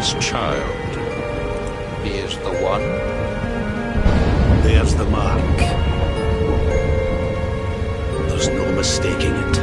this child. He is the one. There's the mark. There's no mistaking it.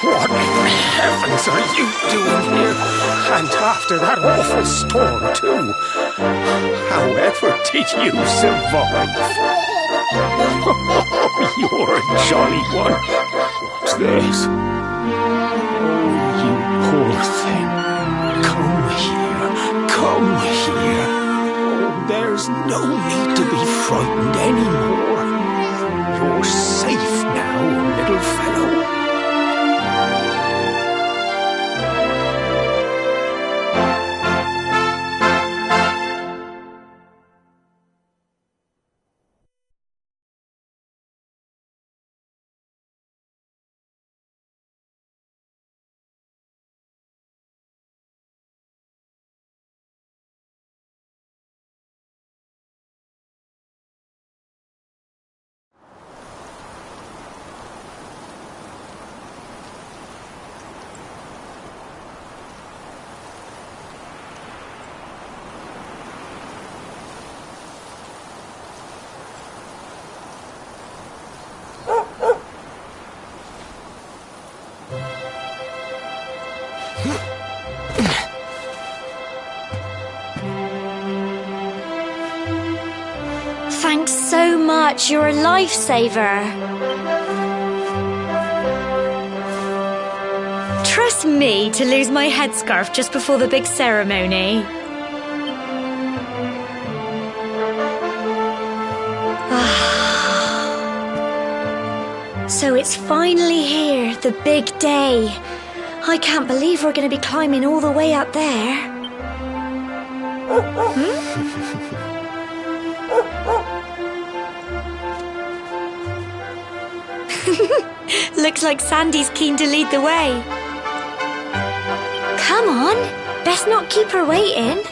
What in heavens are you doing here? And after that awful storm, too. However did you survive? Oh, you're a jolly one. What's this? Oh, you poor thing. Come here. Come here. Oh, there's no need to be frightened anymore. You're safe now, little fellow. Thanks so much, you're a lifesaver. Trust me to lose my headscarf just before the big ceremony. So it's finally here, the big day. I can't believe we're going to be climbing all the way up there. Looks like Sandy's keen to lead the way. Come on, best not keep her waiting.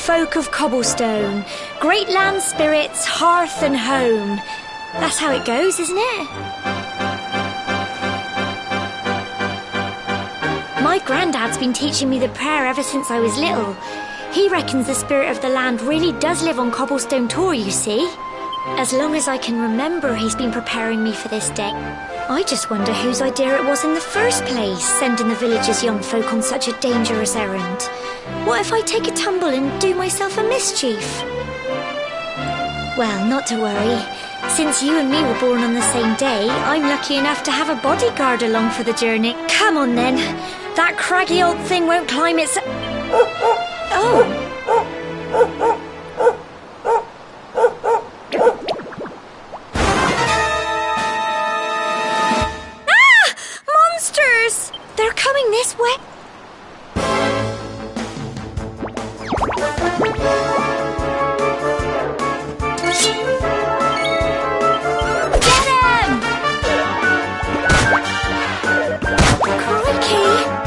Folk of Cobblestone, great land spirits, hearth and home. That's how it goes, isn't it? My granddad's been teaching me the prayer ever since I was little. He reckons the spirit of the land really does live on Cobblestone Tor, you see. As long as I can remember, he's been preparing me for this day. I just wonder whose idea it was in the first place, sending the village's young folk on such a dangerous errand. What if I take a tumble and do myself a mischief? Well, not to worry. Since you and me were born on the same day, I'm lucky enough to have a bodyguard along for the journey. Come on then. That craggy old thing won't climb its... Oh! They're coming this way. Get him! Crikey!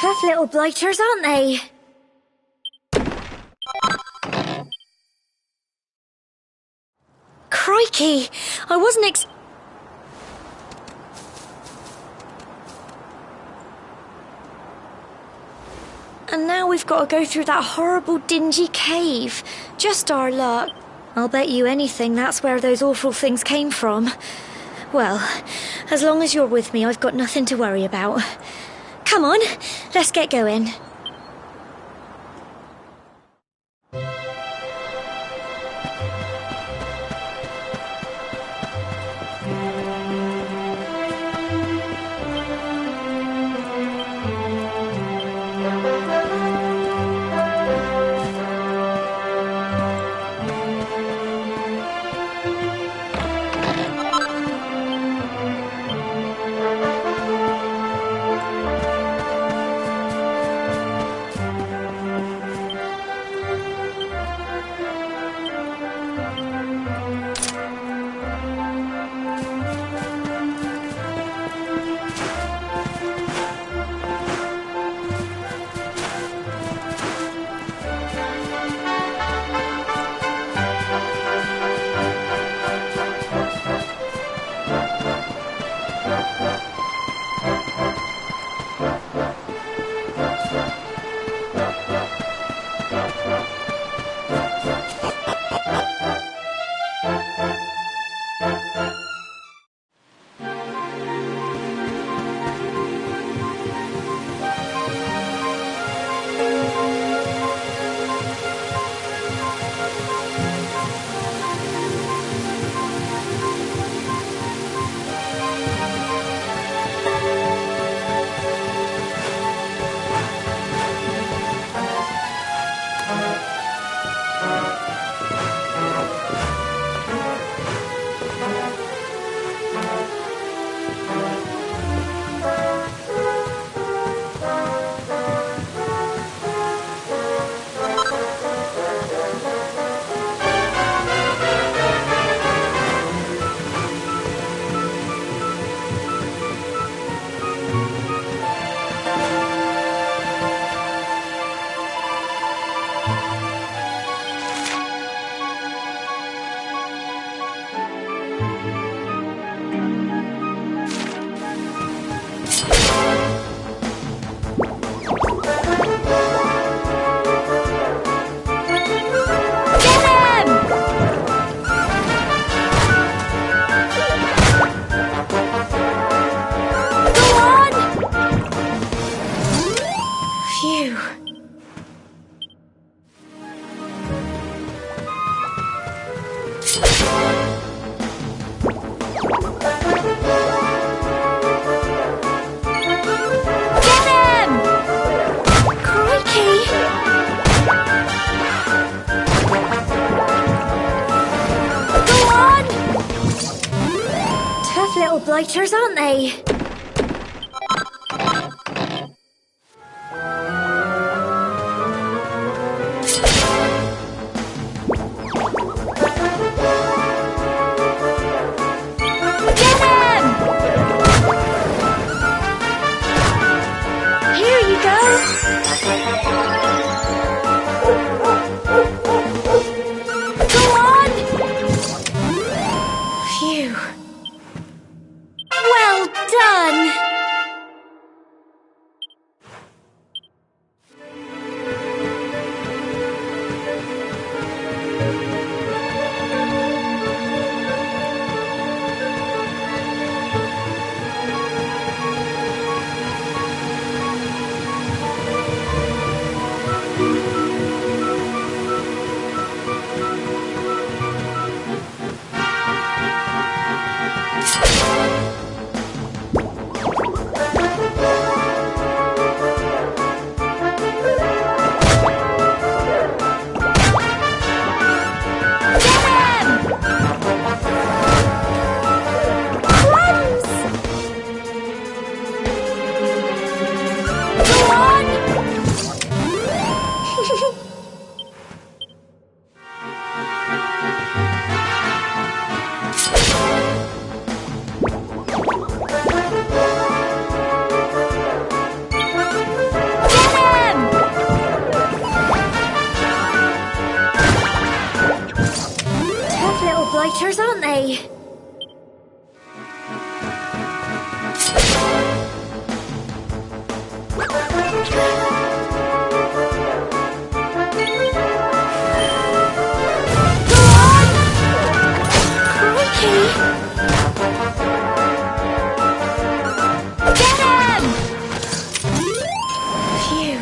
Tough little blighters, aren't they? Crikey! I wasn't And now we've got to go through that horrible dingy cave. Just our luck. I'll bet you anything that's where those awful things came from. Well, as long as you're with me, I've got nothing to worry about. Come on, let's get going. Little blighters, aren't they? Get him! Here you go. Go on! Phew. Well done! Blighters, aren't they? Go on! Crikey! Get him! Phew.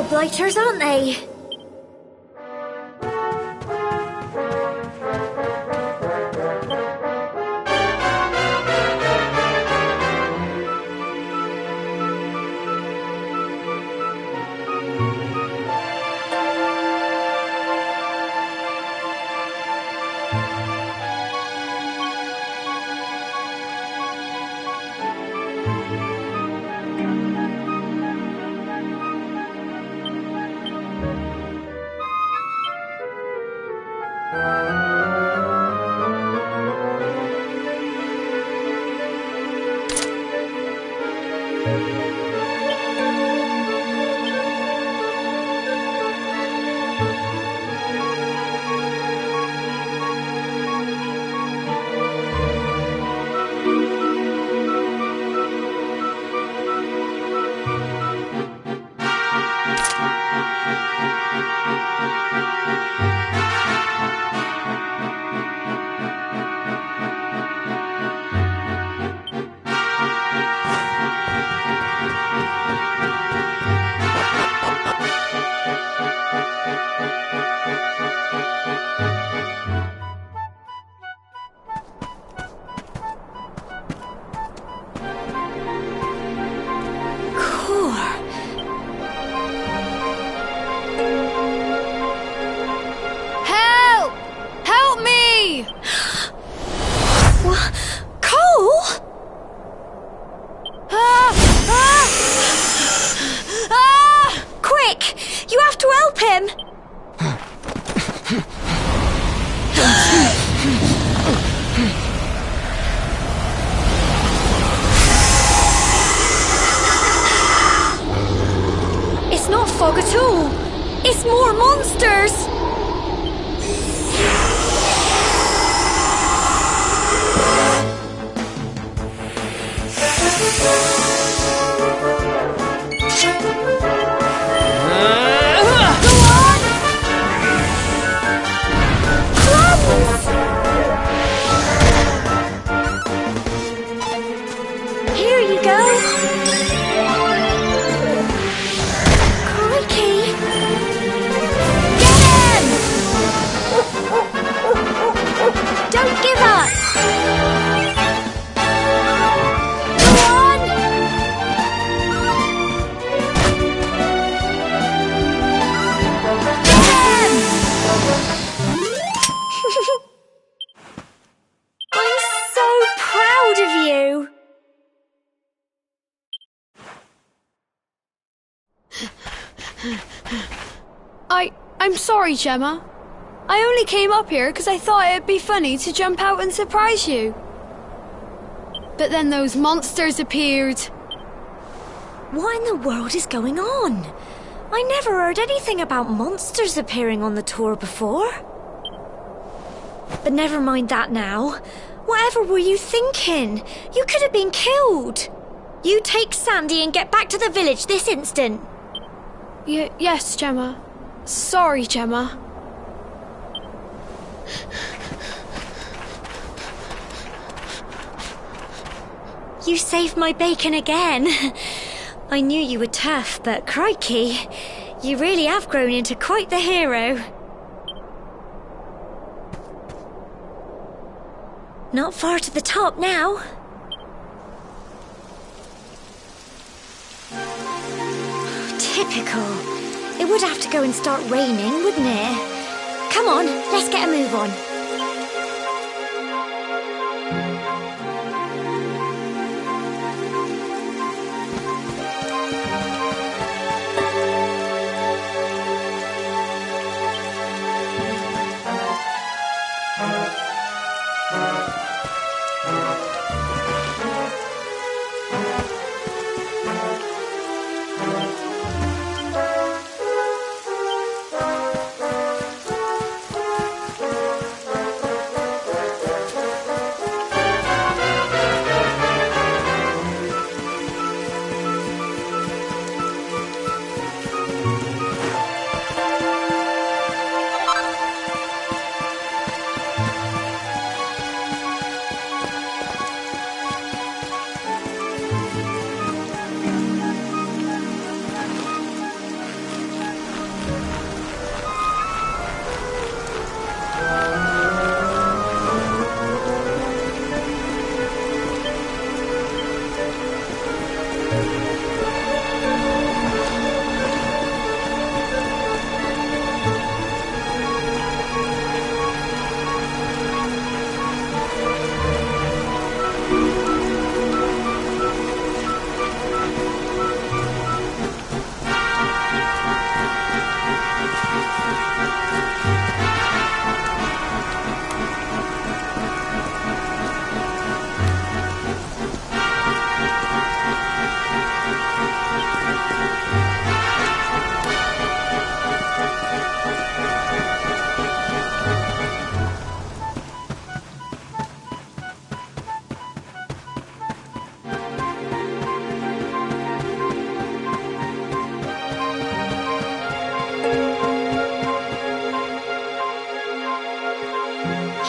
Blighters, aren't they? fog at all. It's more monsters. Here you go. Crikey. Get him! Don't give up. Go on. Get him! I'm so proud of you. I'm sorry, Gemma. I only came up here because I thought it'd be funny to jump out and surprise you. But then those monsters appeared. What in the world is going on? I never heard anything about monsters appearing on the tour before. But never mind that now. Whatever were you thinking? You could have been killed. You take Sandy and get back to the village this instant. Yes, Gemma. Sorry, Gemma. You saved my bacon again. I knew you were tough, but crikey, you really have grown into quite the hero. Not far to the top now. Typical. It would have to go and start raining, wouldn't it? Come on, let's get a move on.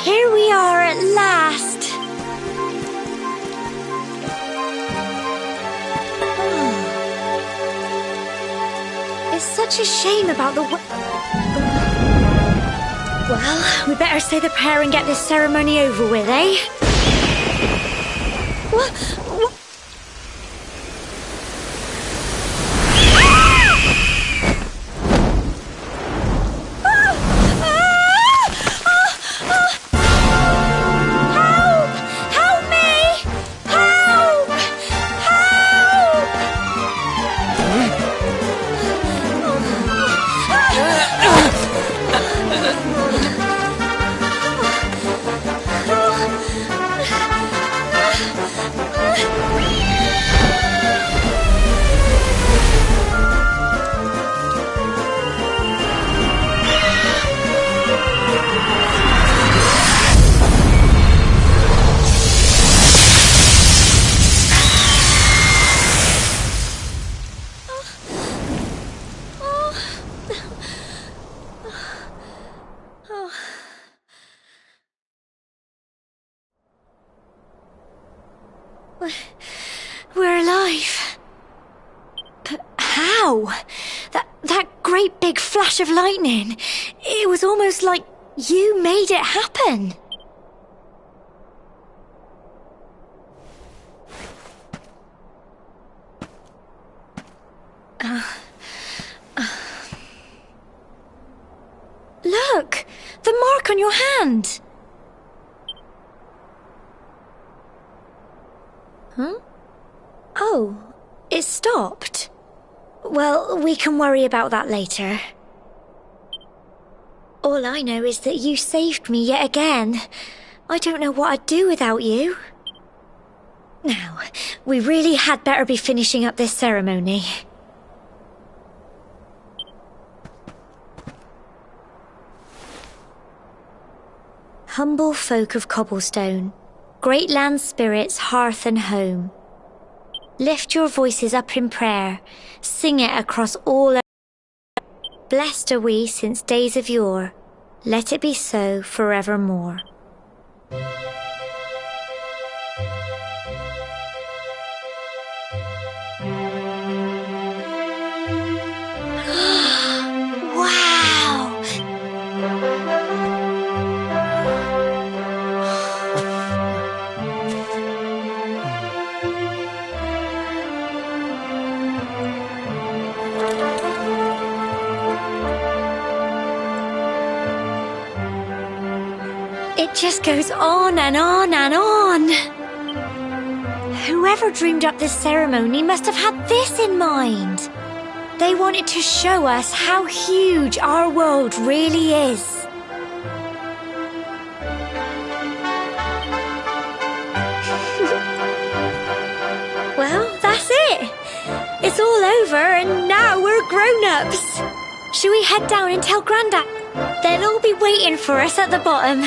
Here we are at last. It's such a shame about the Well, we better say the prayer and get this ceremony over with, eh? What? We're alive. But how? That great big flash of lightning. It was almost like you made it happen. Look! The mark on your hand! Huh? Oh, it stopped. Well, we can worry about that later. All I know is that you saved me yet again. I don't know what I'd do without you. Now, we really had better be finishing up this ceremony. Humble folk of Cobblestone, great land spirits, hearth and home. Lift your voices up in prayer, sing it across all. Blessed are we since days of yore, let it be so forevermore. Wow! It just goes on and on and on. Whoever dreamed up this ceremony must have had this in mind. They wanted to show us how huge our world really is. Well, that's it. It's all over and now we're grown-ups. Shall we head down and tell Grandad? They'll all be waiting for us at the bottom.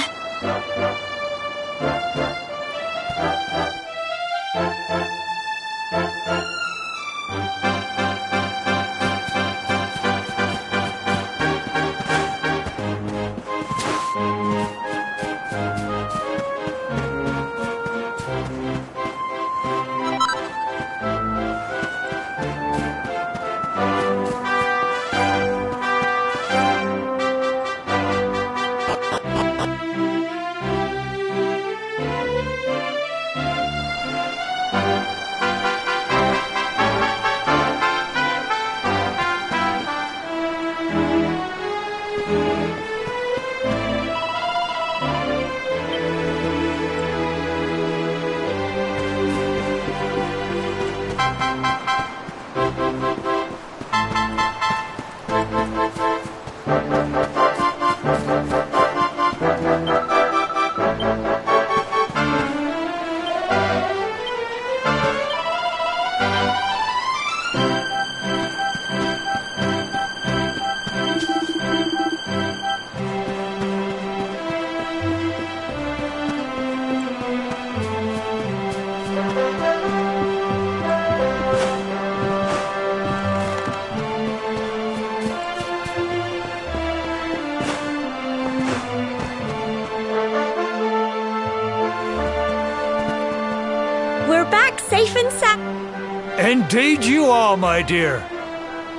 We're back safe and sound. Indeed you are, my dear.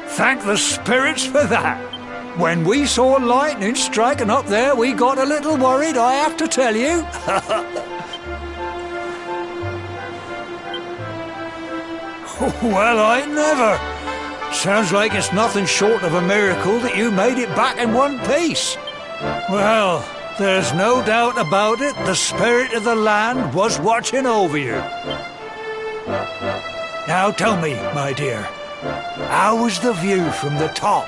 Thank the spirits for that. When we saw lightning striking up there, we got a little worried, I have to tell you. Well, I never. Sounds like it's nothing short of a miracle that you made it back in one piece. Well, there's no doubt about it, the spirit of the land was watching over you. Now tell me, my dear, how was the view from the top?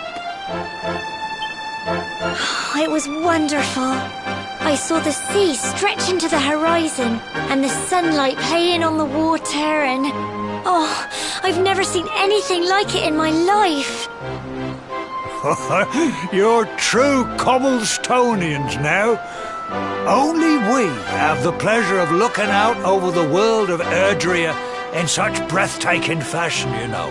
It was wonderful. I saw the sea stretch into the horizon and the sunlight playing on the water and... Oh, I've never seen anything like it in my life. You're true Cobblestonians now. Only we have the pleasure of looking out over the world of Erdrea in such breathtaking fashion, you know.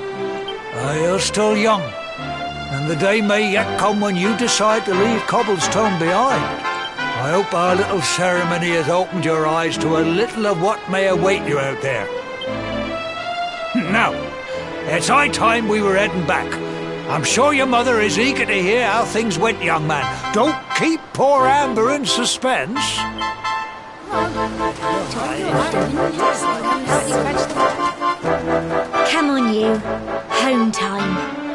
You're still young, and the day may yet come when you decide to leave Cobblestone behind. I hope our little ceremony has opened your eyes to a little of what may await you out there. Now, it's high time we were heading back. I'm sure your mother is eager to hear how things went, young man. Don't keep poor Amber in suspense. Come on, you. Home time.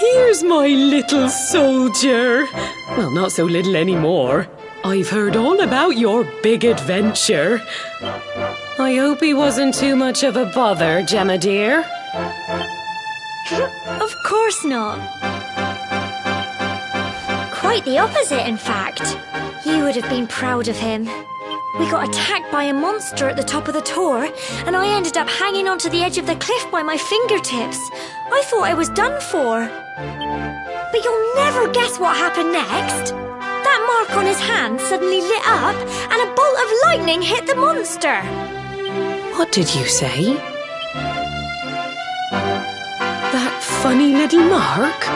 Here's my little soldier. Well, not so little anymore. I've heard all about your big adventure. I hope he wasn't too much of a bother, Gemma dear. Of course not. Quite the opposite, in fact. You would have been proud of him. We got attacked by a monster at the top of the tor, and I ended up hanging onto the edge of the cliff by my fingertips. I thought I was done for. But you'll never guess what happened next. That mark on his hand suddenly lit up, and a bolt of lightning hit the monster. What did you say? That funny little mark?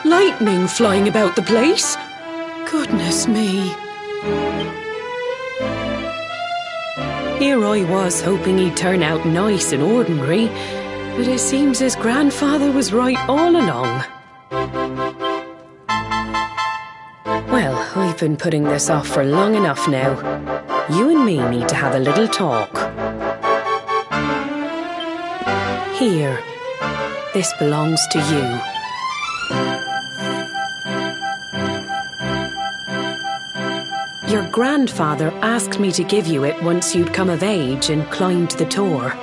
Lightning flying about the place? Goodness me. Here I was hoping he'd turn out nice and ordinary, but it seems his grandfather was right all along. Well, I've been putting this off for long enough now. You and me need to have a little talk. Here, this belongs to you. Your grandfather asked me to give you it once you'd come of age and climbed the tor.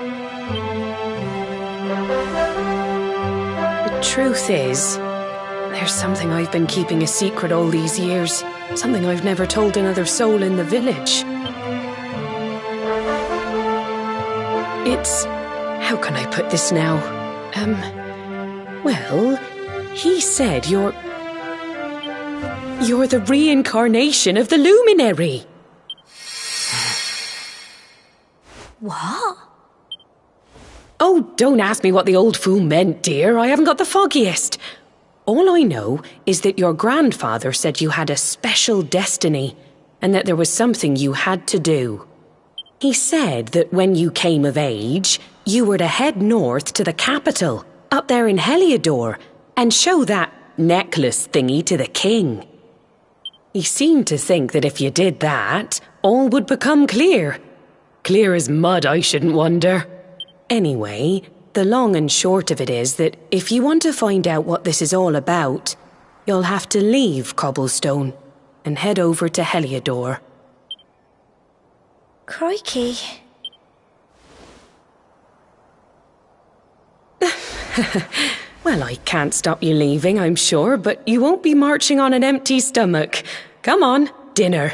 The truth is, there's something I've been keeping a secret all these years. Something I've never told another soul in the village. It's... how can I put this now? Well, he said you're the reincarnation of the luminary. What? Oh, don't ask me what the old fool meant, dear. I haven't got the foggiest. All I know is that your grandfather said you had a special destiny and that there was something you had to do. He said that when you came of age, you were to head north to the capital, up there in Heliodor, and show that necklace thingy to the king. He seemed to think that if you did that, all would become clear. Clear as mud, I shouldn't wonder. Anyway, the long and short of it is that if you want to find out what this is all about, you'll have to leave Cobblestone and head over to Heliodor. Crikey. Well, I can't stop you leaving, I'm sure, but you won't be marching on an empty stomach. Come on, dinner.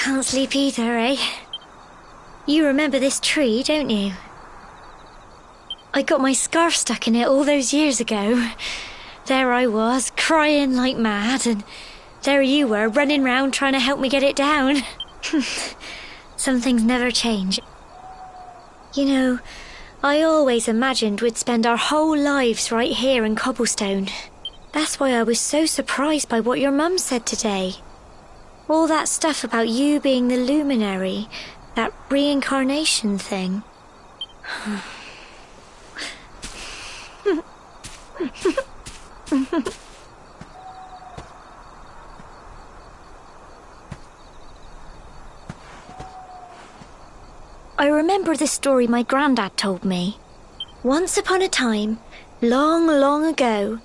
Can't sleep either, eh? You remember this tree, don't you? I got my scarf stuck in it all those years ago. There I was, crying like mad, and there you were, running round trying to help me get it down. Some things never change. You know, I always imagined we'd spend our whole lives right here in Cobblestone. That's why I was so surprised by what your mum said today. All that stuff about you being the luminary, that reincarnation thing. I remember the story my granddad told me. Once upon a time, long, long ago,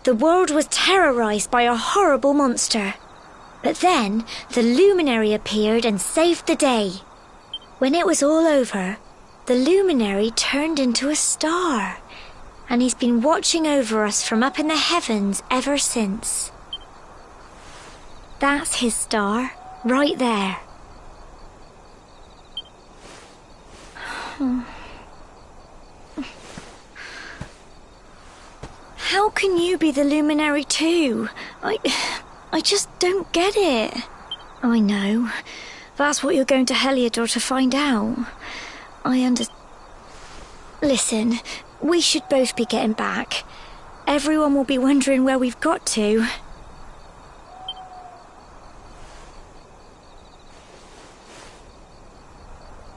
the world was terrorized by a horrible monster. But then the luminary appeared and saved the day. When it was all over, the luminary turned into a star, and he's been watching over us from up in the heavens ever since. That's his star, right there. How can you be the luminary too? I just don't get it. I know. That's what you're going to Heliodor to find out. Listen, we should both be getting back. Everyone will be wondering where we've got to.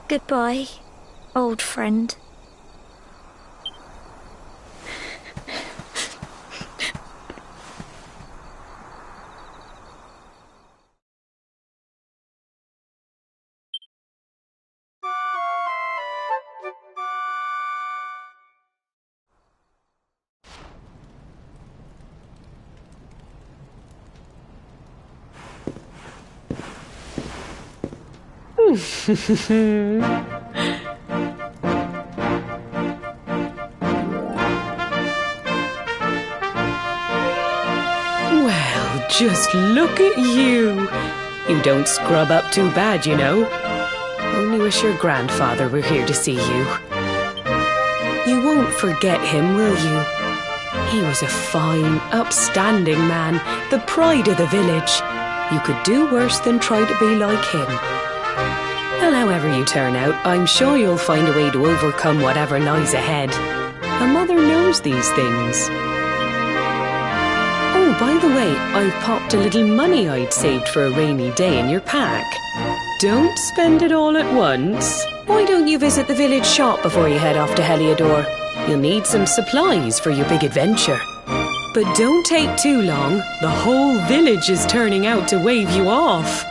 Goodbye, old friend. Well, just look at you. You don't scrub up too bad, you know. Only wish your grandfather were here to see you. You won't forget him, will you? He was a fine, upstanding man, the pride of the village. You could do worse than try to be like him. Well, however you turn out, I'm sure you'll find a way to overcome whatever lies ahead. A mother knows these things. Oh, by the way, I've popped a little money I'd saved for a rainy day in your pack. Don't spend it all at once. Why don't you visit the village shop before you head off to Heliodor? You'll need some supplies for your big adventure. But don't take too long. The whole village is turning out to wave you off.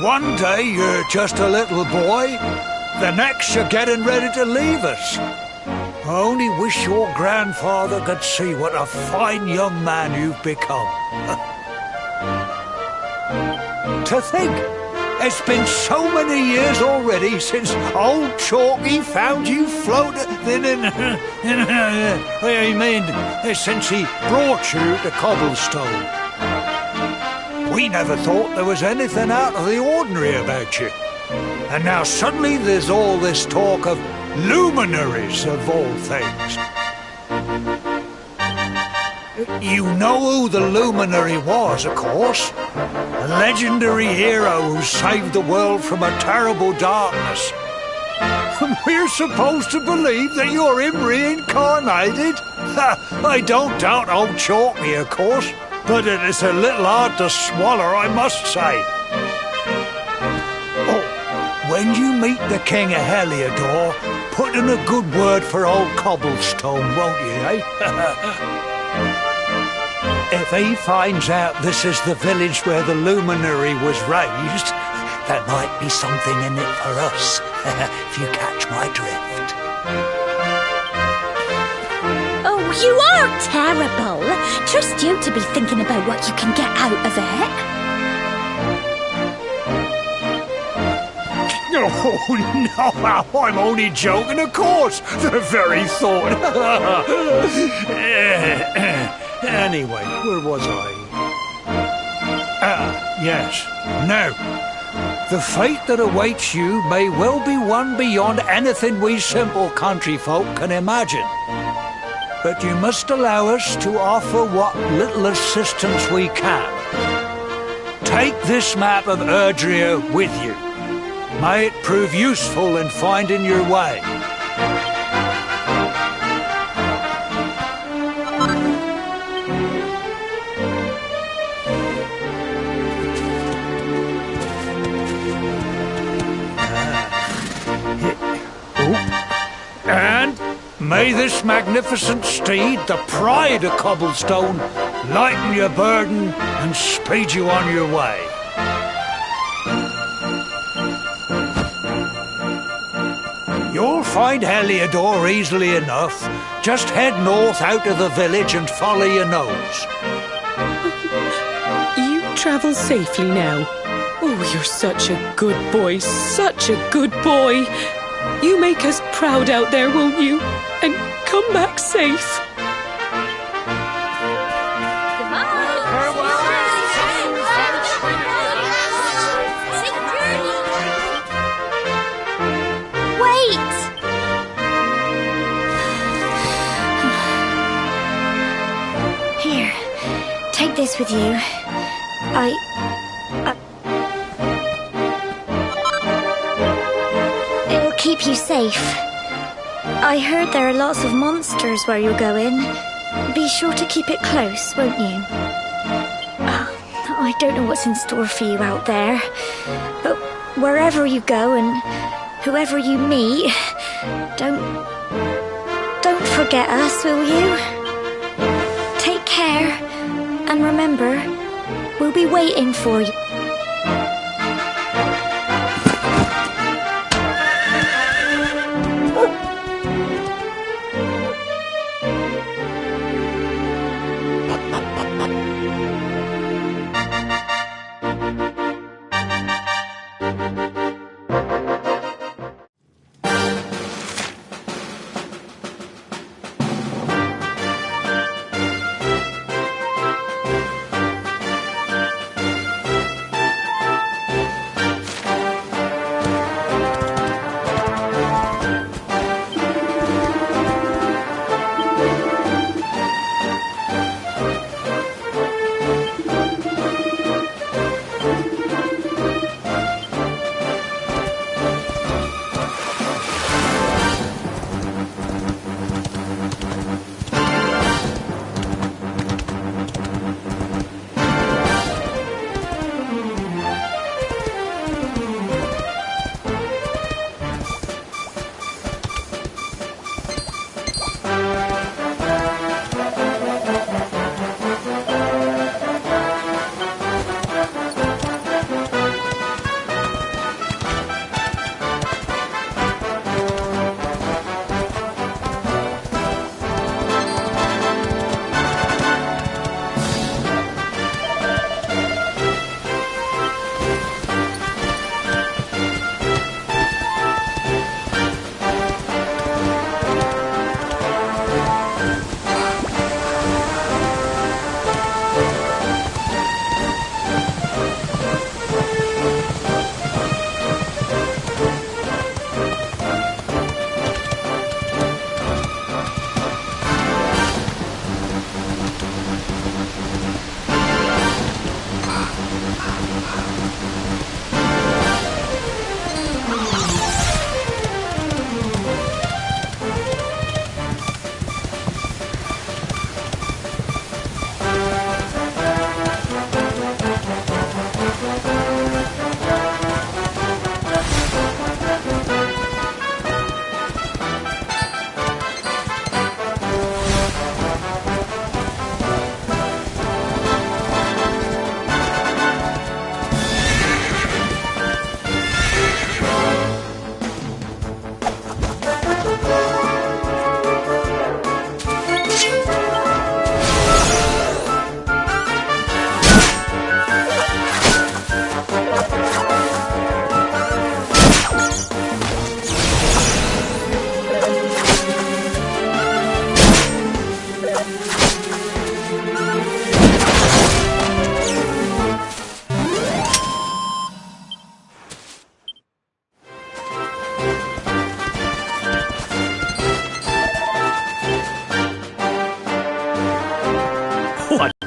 One day you're just a little boy, the next you're getting ready to leave us. I only wish your grandfather could see what a fine young man you've become. To think, it's been so many years already since old Chalky found you floating since he brought you to Cobblestone. We never thought there was anything out of the ordinary about you. And now suddenly there's all this talk of luminaries of all things. You know who the luminary was, of course. A legendary hero who saved the world from a terrible darkness. And we're supposed to believe that you're him reincarnated? I don't doubt old Chalky, of course, but it is a little hard to swallow, I must say. Oh, when you meet the King of Heliodor, put in a good word for old Cobblestone, won't you, eh? If he finds out this is the village where the luminary was raised, there might be something in it for us, if you catch my drift. Oh, you are terrible. Trust you to be thinking about what you can get out of it. Oh, no, I'm only joking, of course. The very thought. Anyway, where was I? Yes. Now, the fate that awaits you may well be one beyond anything we simple country folk can imagine. But you must allow us to offer what little assistance we can. Take this map of Erdrea with you. May it prove useful in finding your way. And may this magnificent steed, the pride of Cobblestone, lighten your burden and speed you on your way. You'll find Heliodor easily enough. Just head north out of the village and follow your nose. You travel safely now. Oh, you're such a good boy, such a good boy. You make us proud out there, won't you? And come back safe. Take this with you. It'll keep you safe. I heard there are lots of monsters where you're going. Be sure to keep it close, won't you? I don't know what's in store for you out there, but wherever you go and whoever you meet, don't forget us, will you? Take care. And remember, we'll be waiting for you.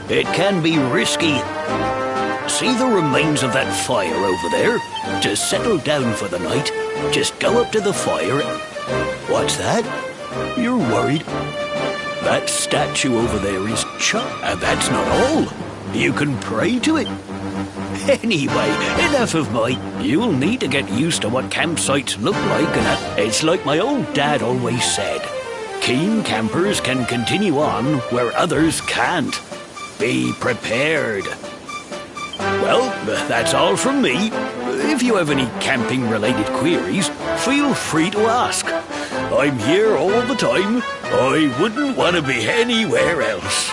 it can be risky. See the remains of that fire over there? To settle down for the night, just go up to the fire. What's that? You're worried? That statue over there is and that's not all. You can pray to it. Anyway, enough of you'll need to get used to what campsites look like, and it's like my old dad always said. Keen campers can continue on where others can't. Be prepared. Well, that's all from me. If you have any camping-related queries, feel free to ask. I'm here all the time. I wouldn't want to be anywhere else.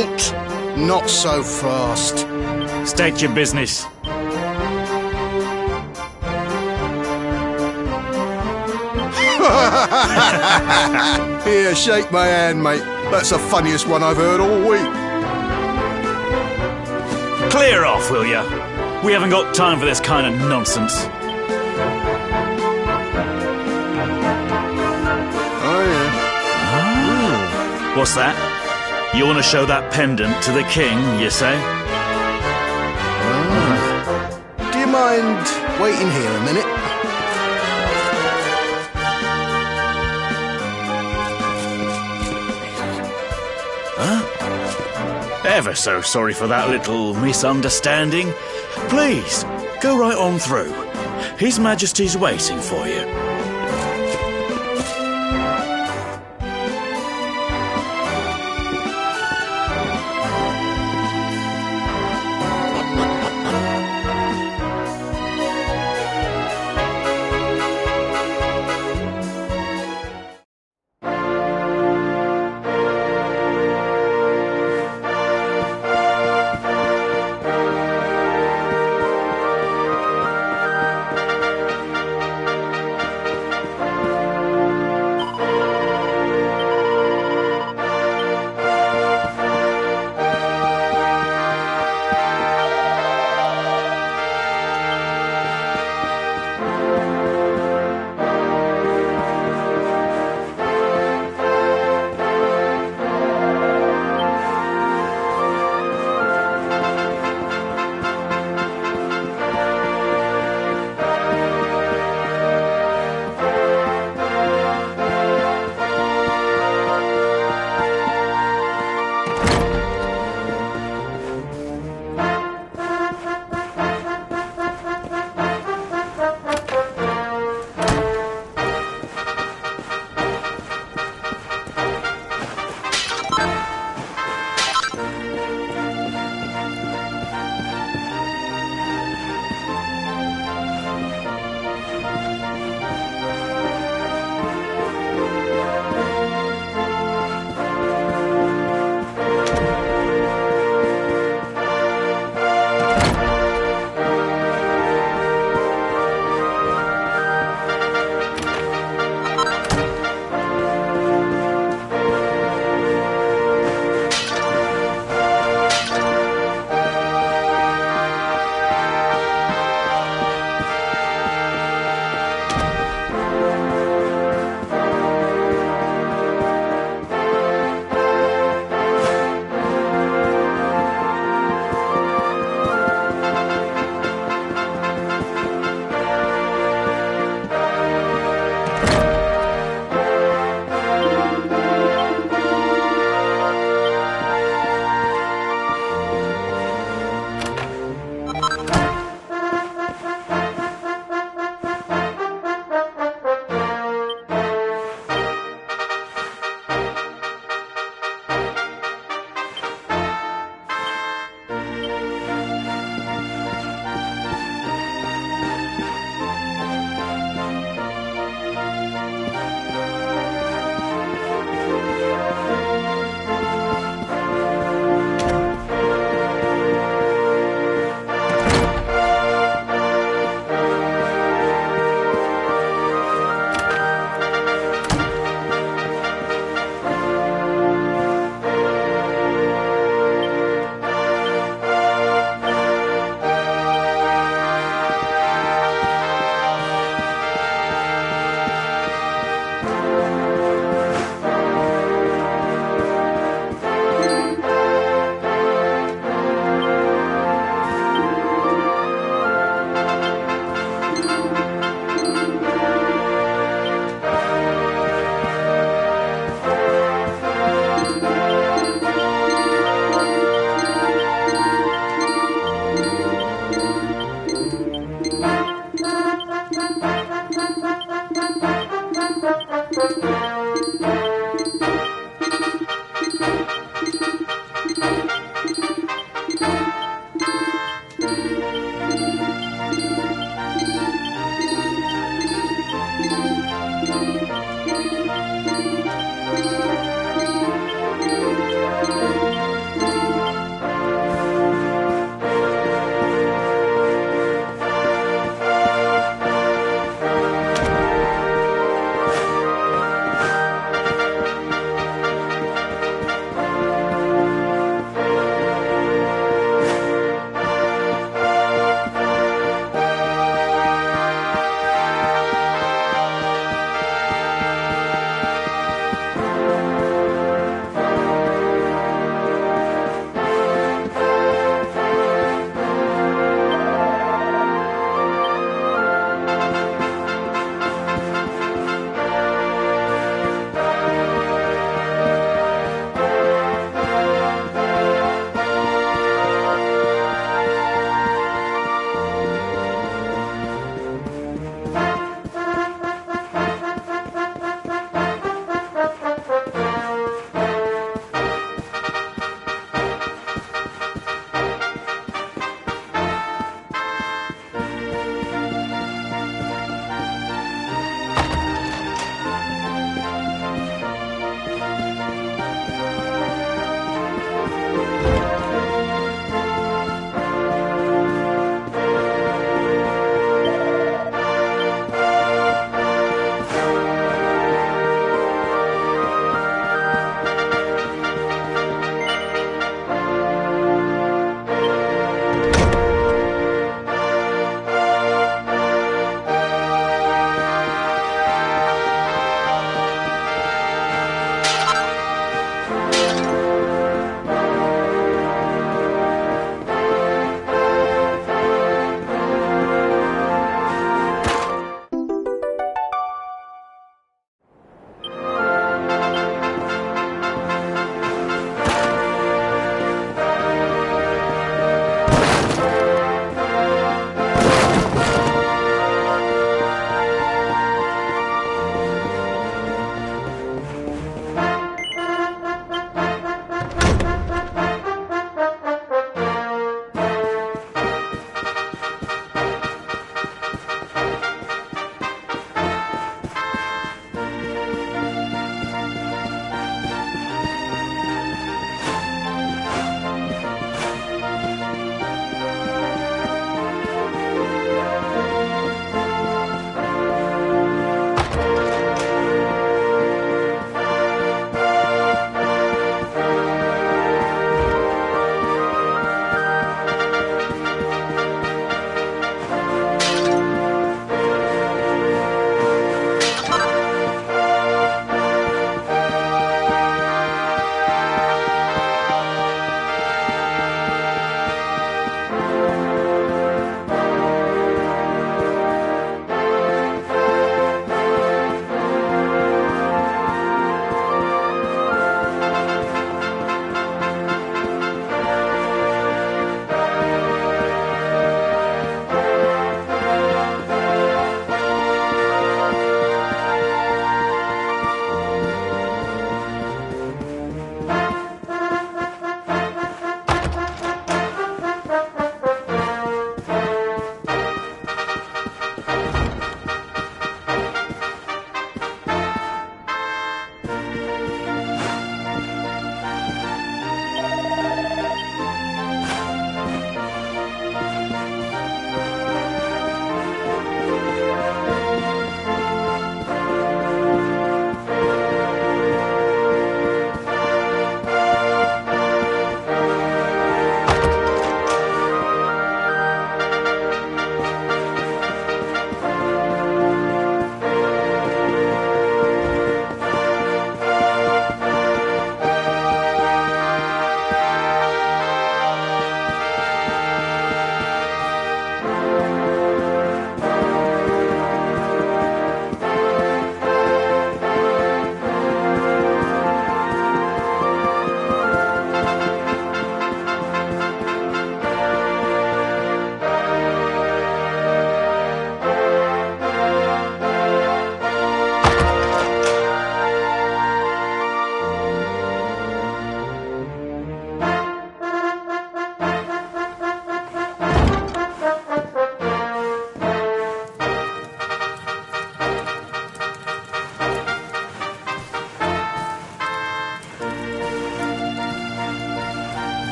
Halt! Not so fast. State your business. Here, shake my hand, mate. That's the funniest one I've heard all week. Clear off, will ya? We haven't got time for this kind of nonsense. Oh, yeah. What's that? You want to show that pendant to the king, you say? Do you mind waiting here a minute? Ever so sorry for that little misunderstanding. Please, go right on through. His Majesty's waiting for you.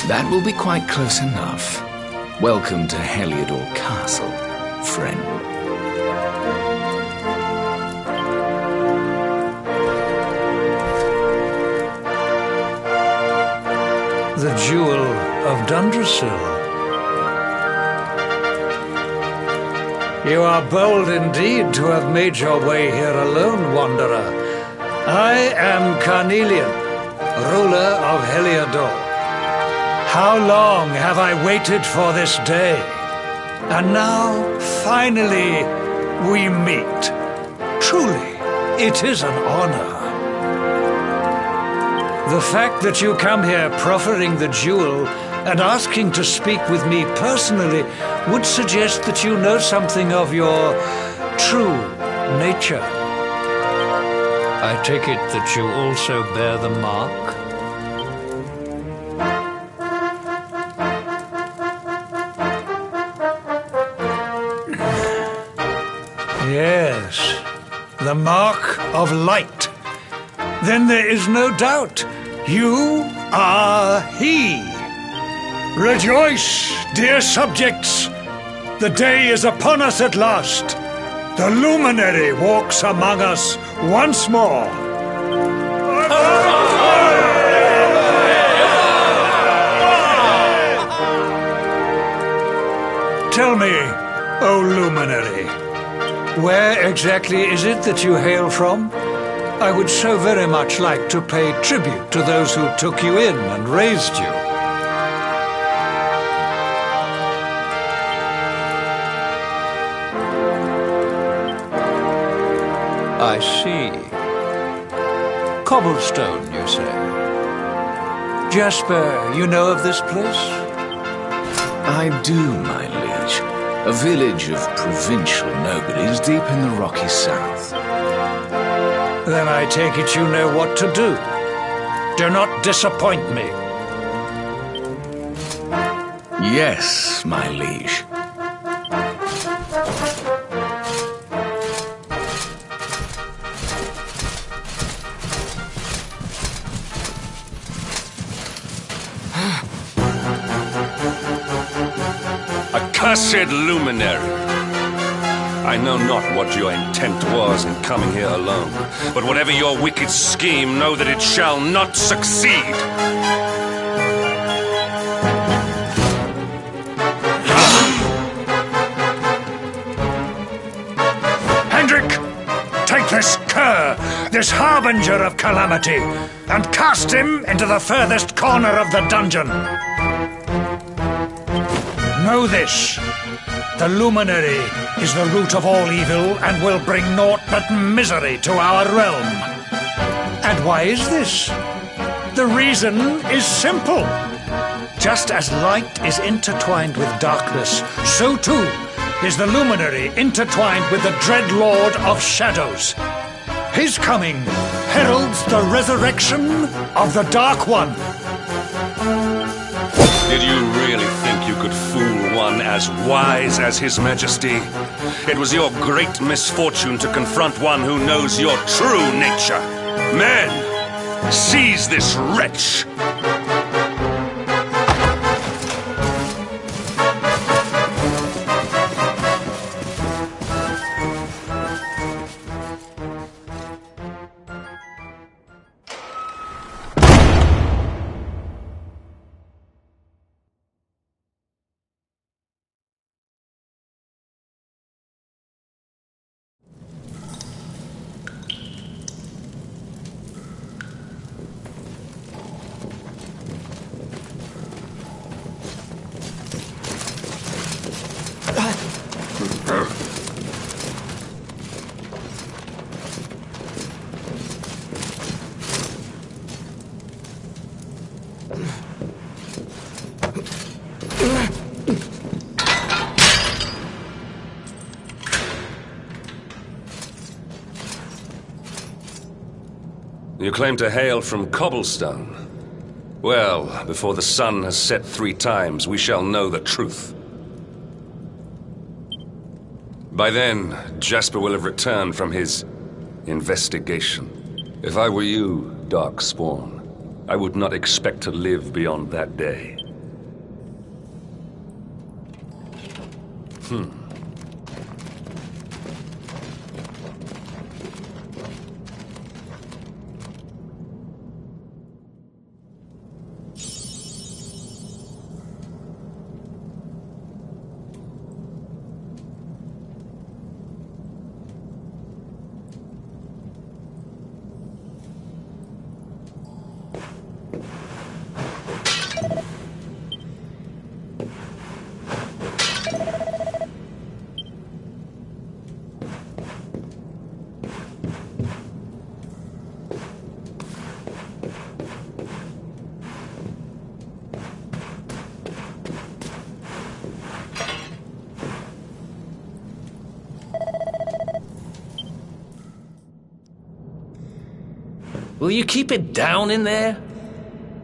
That will be quite close enough. Welcome to Heliodor Castle, friend. The Jewel of Dundrasil. You are bold indeed to have made your way here alone, Wanderer. I am Carnelian, ruler of Heliodor. How long have I waited for this day? And now, finally, we meet. Truly, it is an honor. The fact that you come here proffering the jewel and asking to speak with me personally would suggest that you know something of your true nature. I take it that you also bear the mark? Yes, the mark of light. Then there is no doubt. You are he. Rejoice, dear subjects. The day is upon us at last. The luminary walks among us once more. Tell me, O luminary, where exactly is it that you hail from? I would so very much like to pay tribute to those who took you in and raised you. I see. Cobblestone, you say? Jasper, you know of this place? I do, my liege. A village of provincial nobles deep in the rocky south. Then I take it you know what to do. Do not disappoint me. Yes, my liege. Accursed luminary! I know not what your intent was in coming here alone, but whatever your wicked scheme, know that it shall not succeed! Hendrik! Take this cur, this harbinger of calamity, and cast him into the furthest corner of the dungeon. Know this. The luminary is the root of all evil and will bring naught but misery to our realm. And why is this? The reason is simple. Just as light is intertwined with darkness, so too is the luminary intertwined with the dread Lord of Shadows. His coming heralds the resurrection of the Dark One. Did you really think you could fool one as wise as His Majesty? It was your great misfortune to confront one who knows your true nature. Men, seize this wretch! You claim to hail from Cobblestone. Well, before the sun has set 3 times, we shall know the truth. By then, Jasper will have returned from his investigation. If I were you, Darkspawn, I would not expect to live beyond that day. Will you keep it down in there?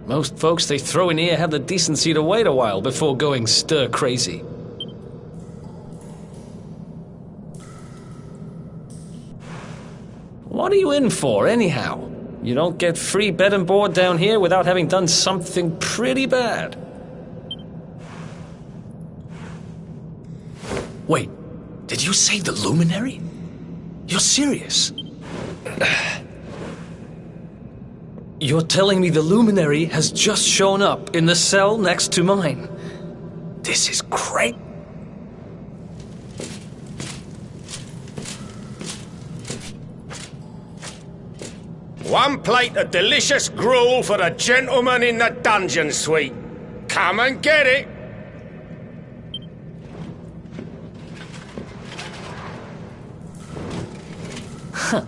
Most folks they throw in here have the decency to wait a while before going stir crazy. What are you in for, anyhow? You don't get free bed and board down here without having done something pretty bad. Wait, did you say the Luminary? You're serious? You're telling me the Luminary has just shown up in the cell next to mine? This is great. One plate of delicious gruel for the gentleman in the dungeon suite. Come and get it. Huh.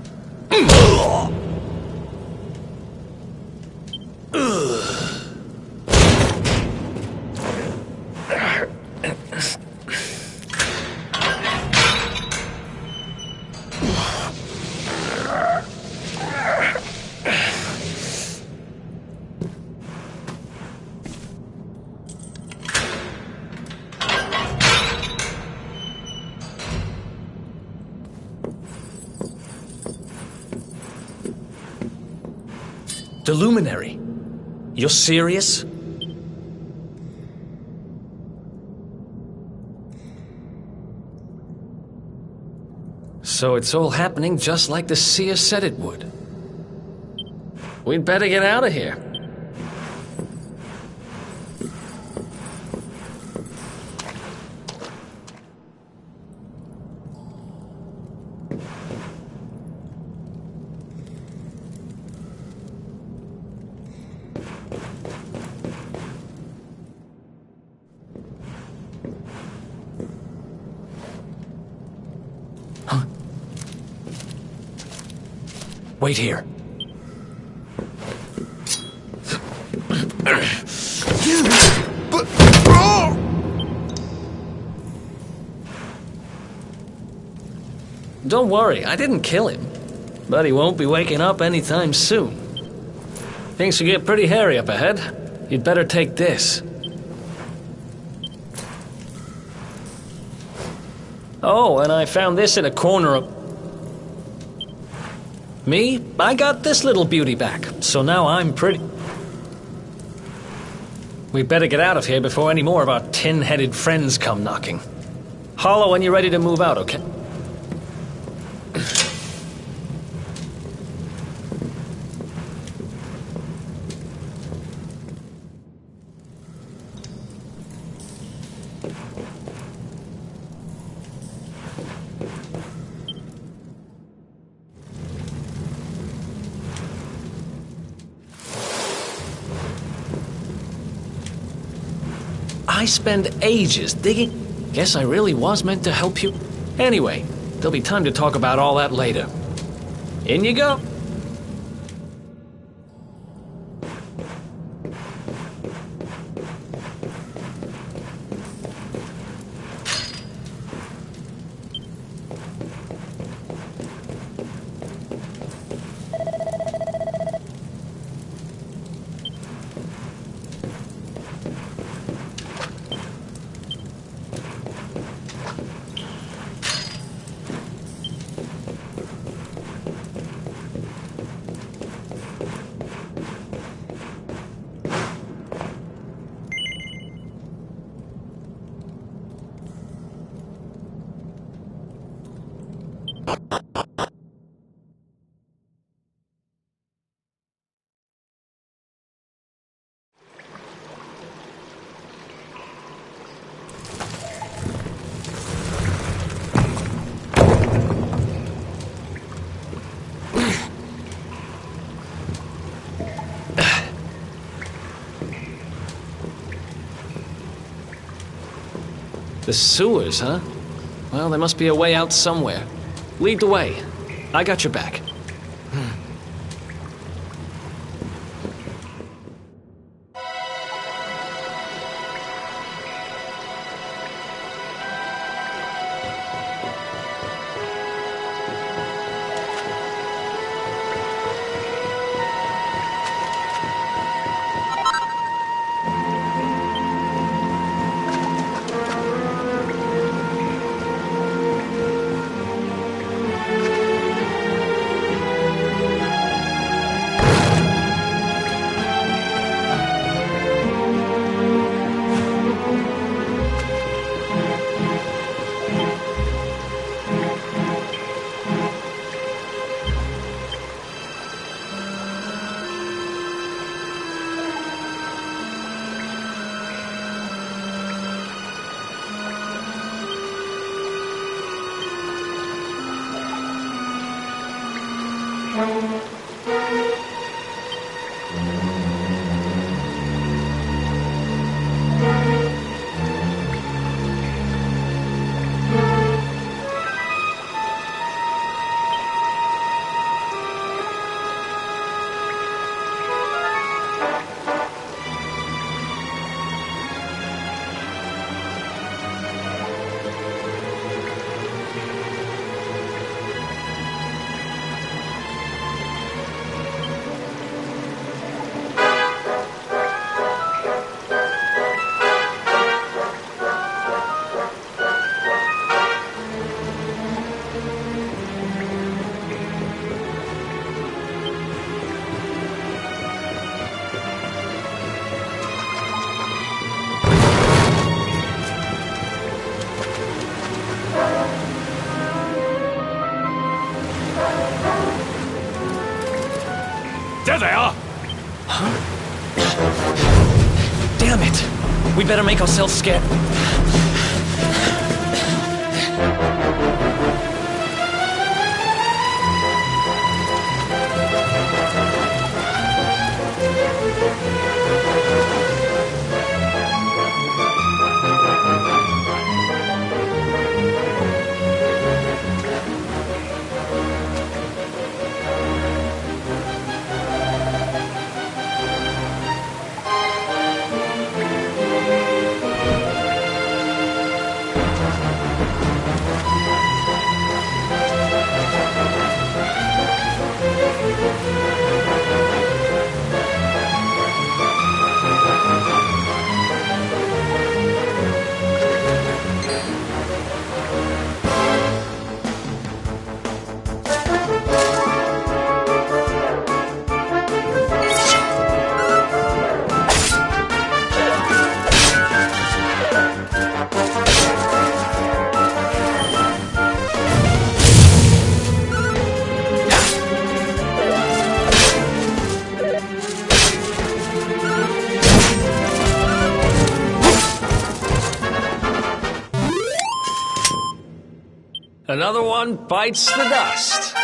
The Luminary? You're serious? So it's all happening just like the seer said it would. We'd better get out of here. Wait here. Don't worry, I didn't kill him. But he won't be waking up anytime soon. Things should get pretty hairy up ahead. You'd better take this. Oh, and I found this in a corner of... Me? I got this little beauty back, so now I'm pretty... We'd better get out of here before any more of our tin-headed friends come knocking. Holler when you're ready to move out, okay? I spend ages digging. Guess I really was meant to help you. Anyway, there'll be time to talk about all that later. In you go. The sewers, huh? Well, there must be a way out somewhere. Lead the way. I got your back. There they are! Huh? Damn it! We better make ourselves scarce. Another one bites the dust.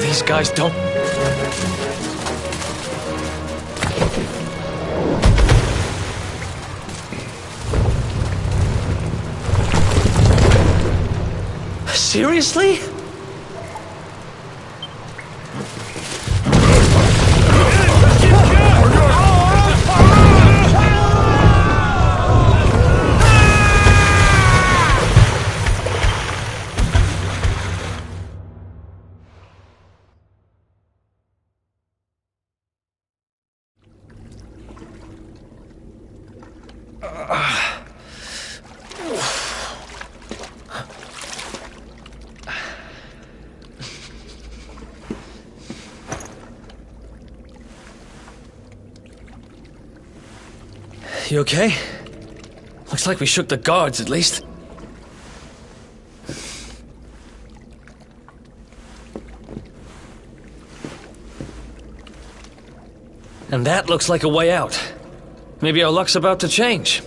These guys don't... Seriously? You okay? Looks like we shook the guards, at least. And that looks like a way out. Maybe our luck's about to change.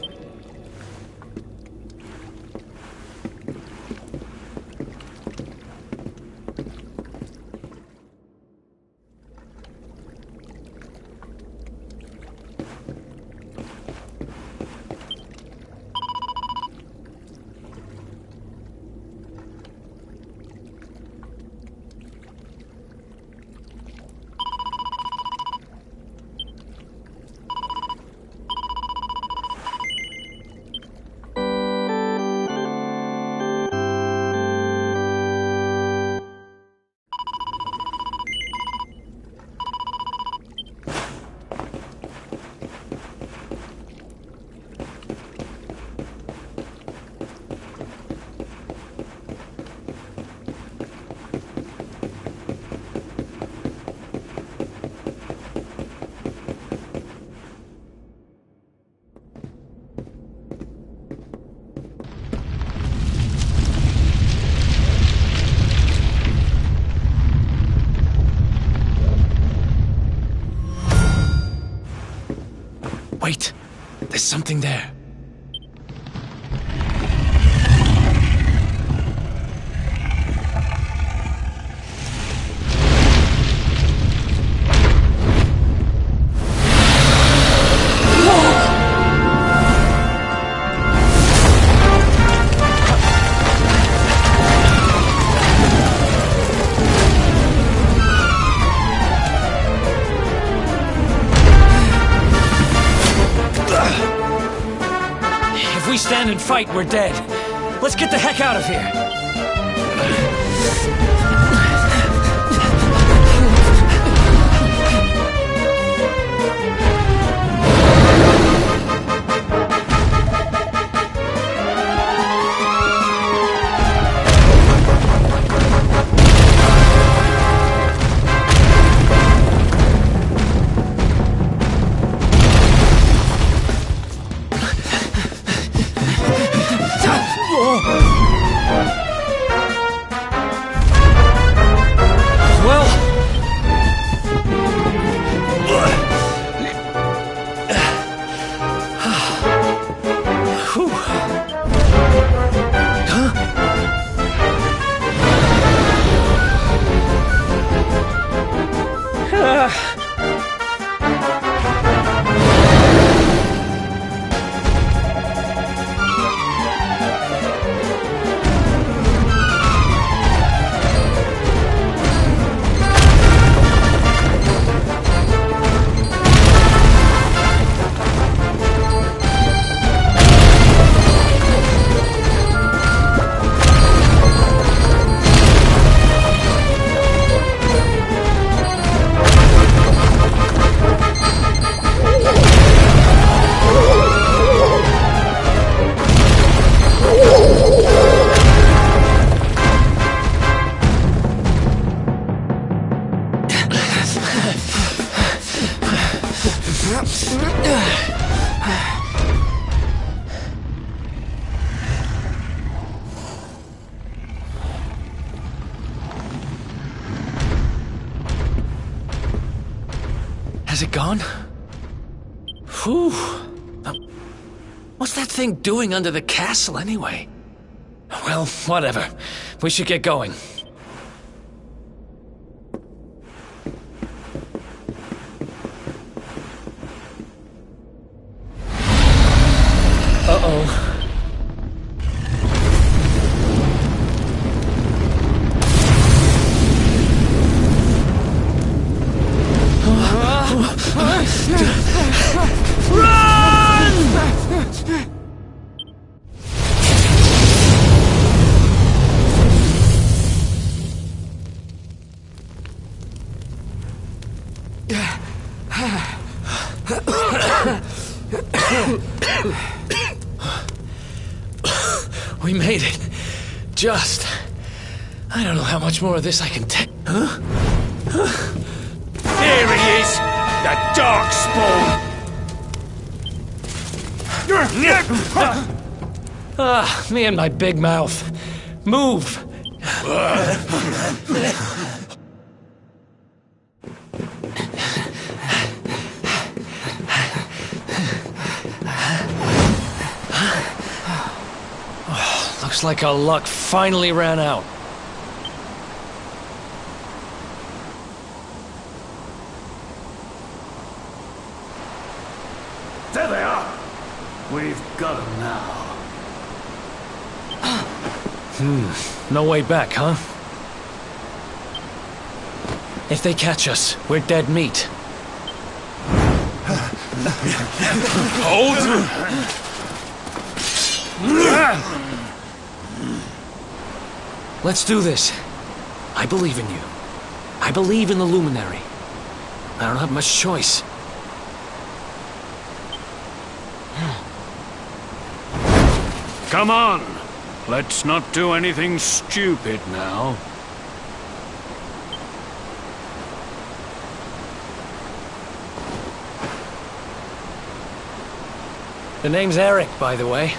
Wait, there's something there. If we stand and fight, we're dead. Let's get the heck out of here. Has it gone? Whew. What's that thing doing under the castle, anyway? Well, whatever. We should get going. Uh-oh. We made it. Just. I don't know how much more of this I can take. Huh? Here he is! The Darkspawn! Me and my big mouth. Move! Looks like our luck finally ran out. There they are! We've got them now. No way back, huh? If they catch us, we're dead meat. Hold! Let's do this. I believe in you. I believe in the Luminary. I don't have much choice. Come on! Let's not do anything stupid now. The name's Eric, by the way.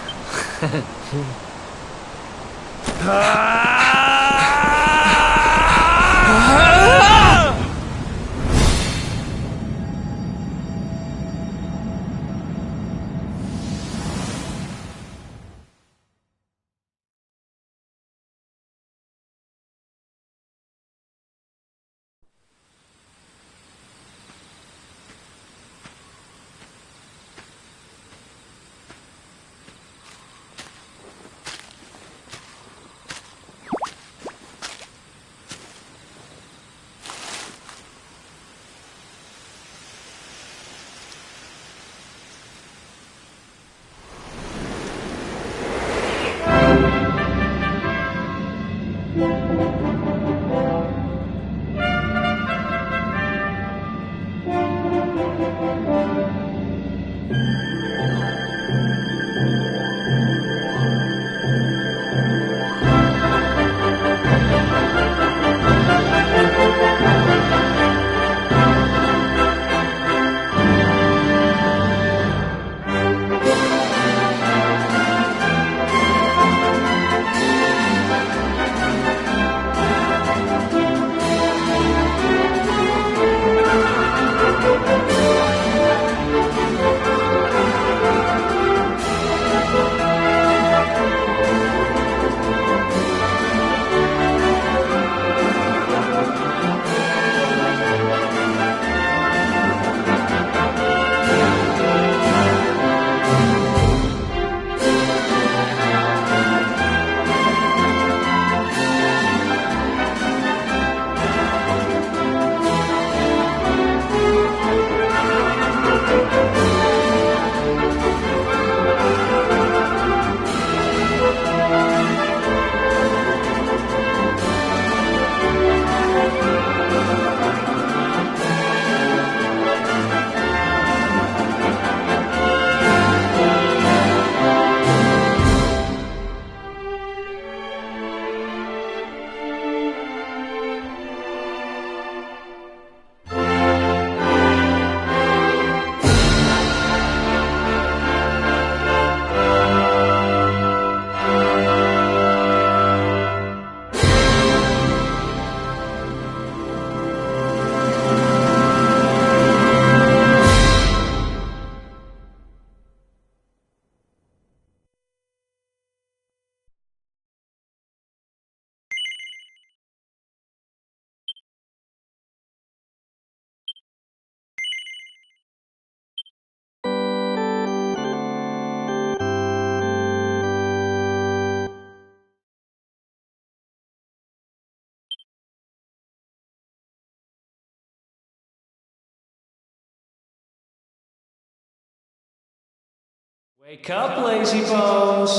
Wake up, lazy bones.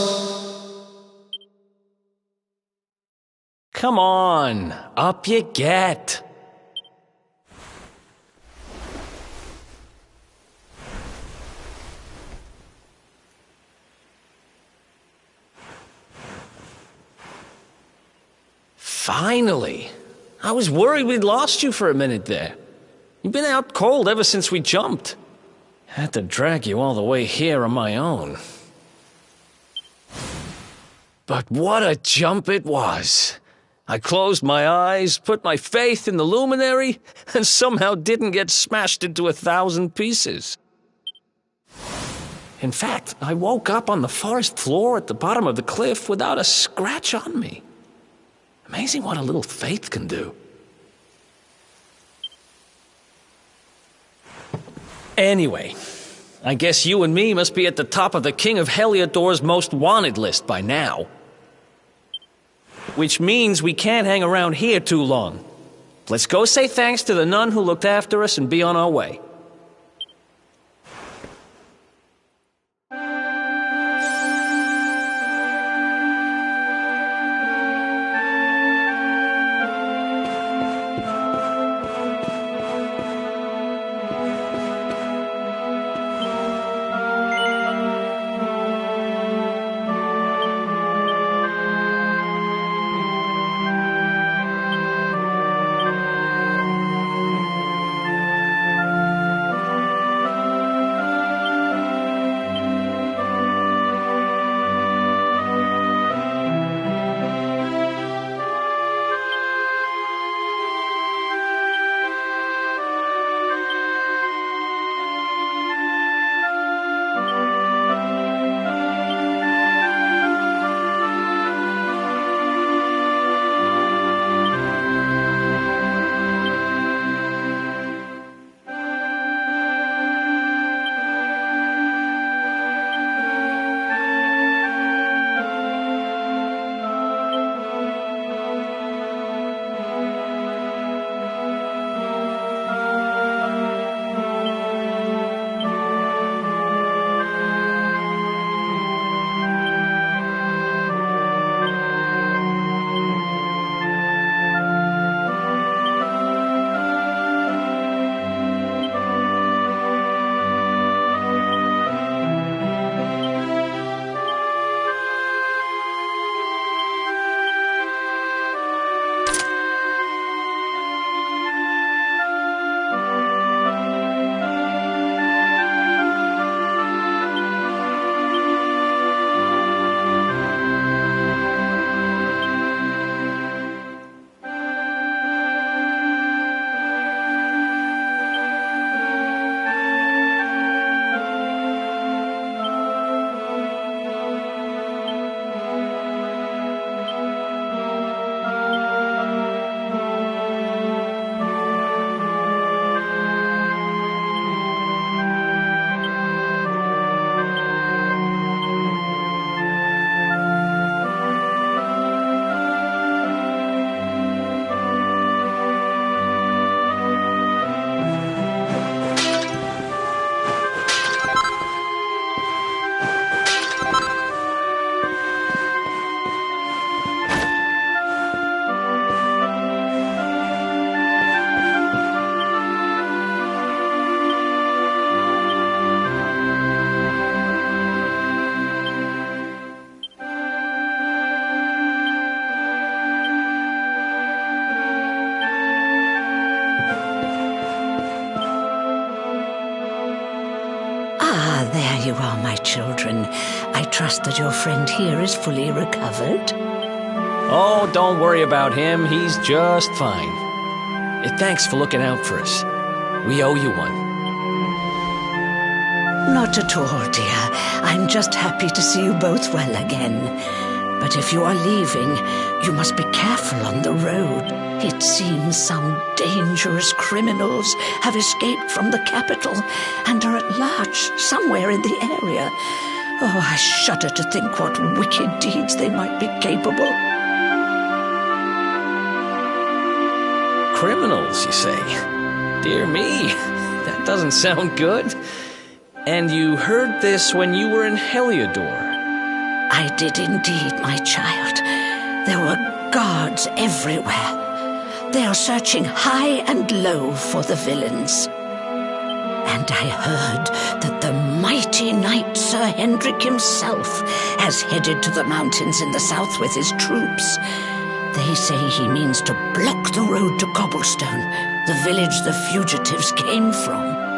Come on, up you get. Finally. I was worried we'd lost you for a minute there. You've been out cold ever since we jumped. Had to drag you all the way here on my own. But what a jump it was. I closed my eyes, put my faith in the luminary, and somehow didn't get smashed into 1,000 pieces. In fact, I woke up on the forest floor at the bottom of the cliff without a scratch on me. Amazing what a little faith can do. Anyway, I guess you and me must be at the top of the King of Heliodor's most wanted list by now. Which means we can't hang around here too long. Let's go say thanks to the nun who looked after us and be on our way. There you are, my children. I trust that your friend here is fully recovered. Oh, don't worry about him. He's just fine. Thanks for looking out for us. We owe you one. Not at all, dear. I'm just happy to see you both well again. But if you are leaving, you must be careful on the road. It seems some dangerous criminals have escaped from the capital and are at large somewhere in the area. Oh, I shudder to think what wicked deeds they might be capable. Criminals, you say? Dear me, that doesn't sound good. And you heard this when you were in Heliodor? I did indeed, my child. There were guards everywhere. They are searching high and low for the villains. And I heard that the mighty knight Sir Hendrik himself has headed to the mountains in the south with his troops. They say he means to block the road to Cobblestone, the village the fugitives came from.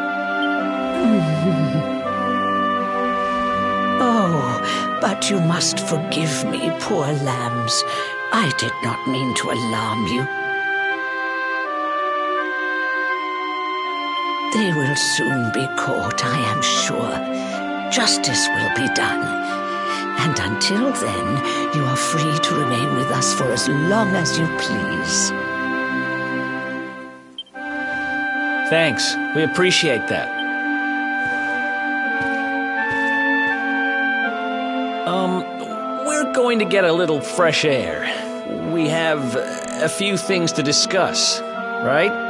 Oh, but you must forgive me, poor lambs. I did not mean to alarm you. They will soon be caught, I am sure. Justice will be done. And until then, you are free to remain with us for as long as you please. Thanks. We appreciate that. We're going to get a little fresh air. We have a few things to discuss, right?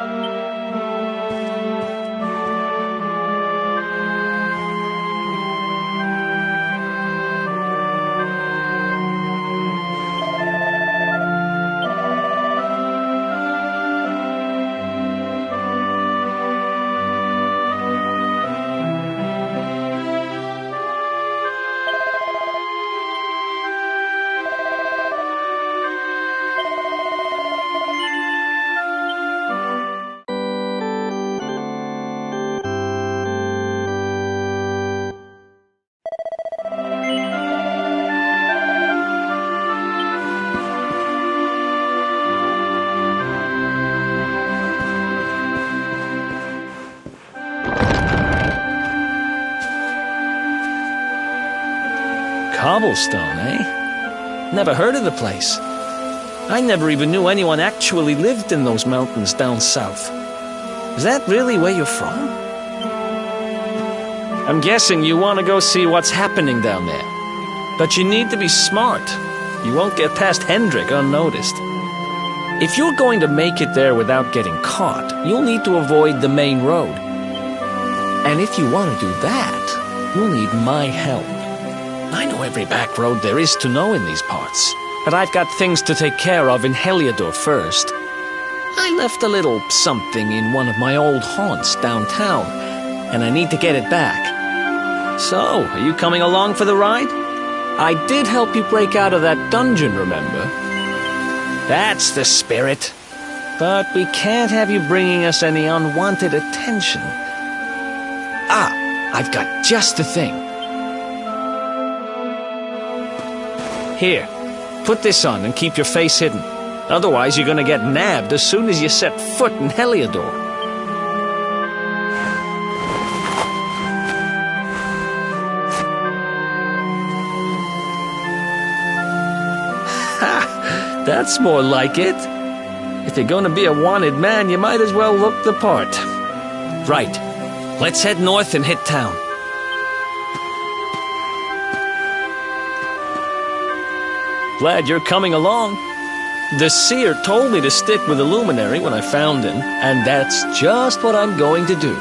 Cobblestone, eh? Never heard of the place. I never even knew anyone actually lived in those mountains down south. Is that really where you're from? I'm guessing you want to go see what's happening down there. But you need to be smart. You won't get past Hendrik unnoticed. If you're going to make it there without getting caught, you'll need to avoid the main road. And if you want to do that, you'll need my help. I know every back road there is to know in these parts, but I've got things to take care of in Heliodor first. I left a little something in one of my old haunts downtown, and I need to get it back. So, are you coming along for the ride? I did help you break out of that dungeon, remember? That's the spirit. But we can't have you bringing us any unwanted attention. Ah, I've got just the thing. Here, put this on and keep your face hidden. Otherwise, you're gonna get nabbed as soon as you set foot in Heliodor. Ha! That's more like it. If you're gonna be a wanted man, you might as well look the part. Right. Let's head north and hit town. Glad you're coming along. The seer told me to stick with the luminary when I found him, and that's just what I'm going to do.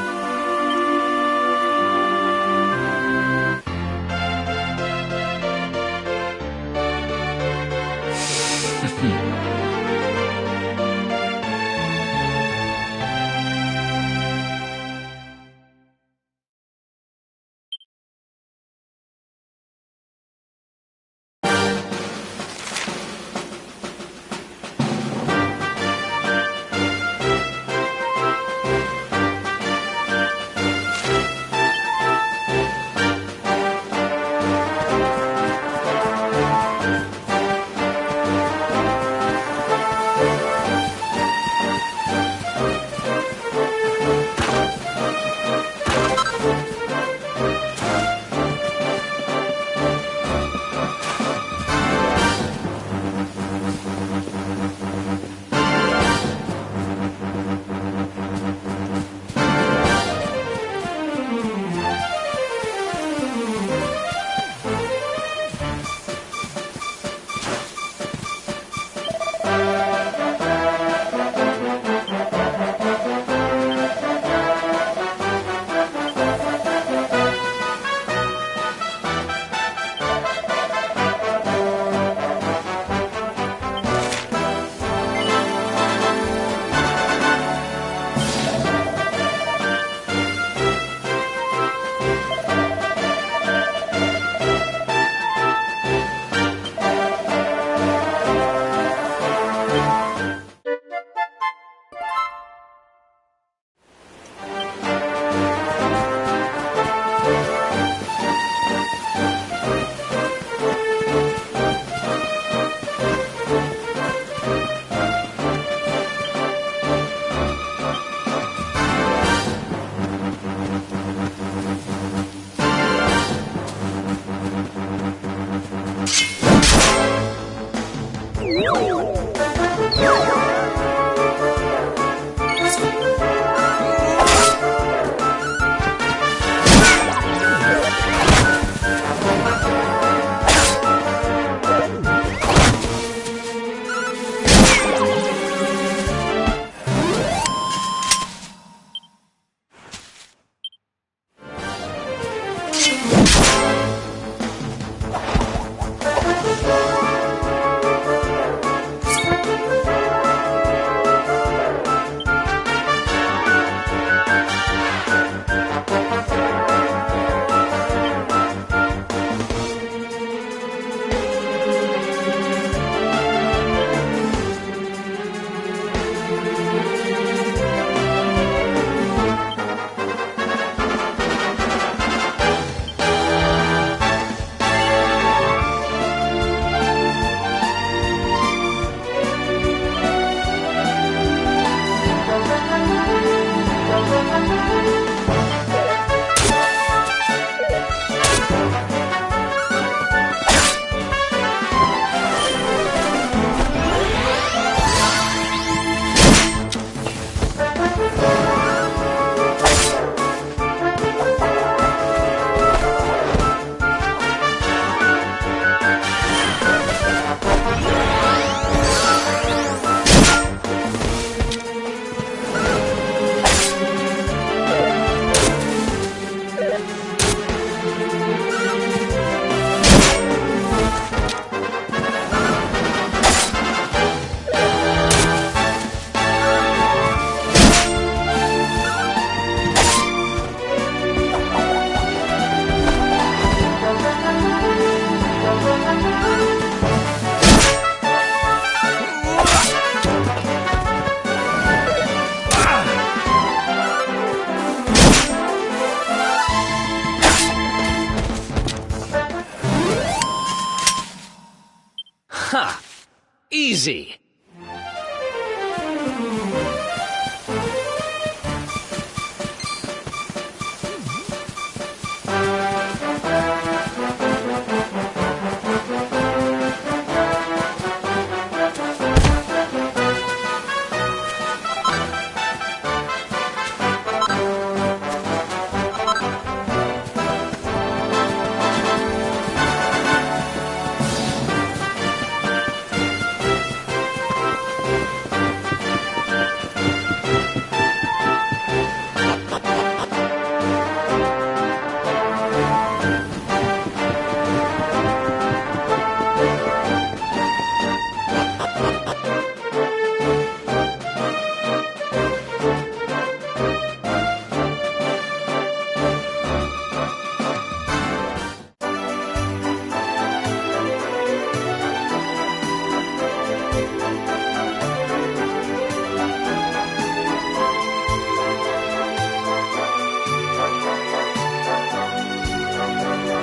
crazy.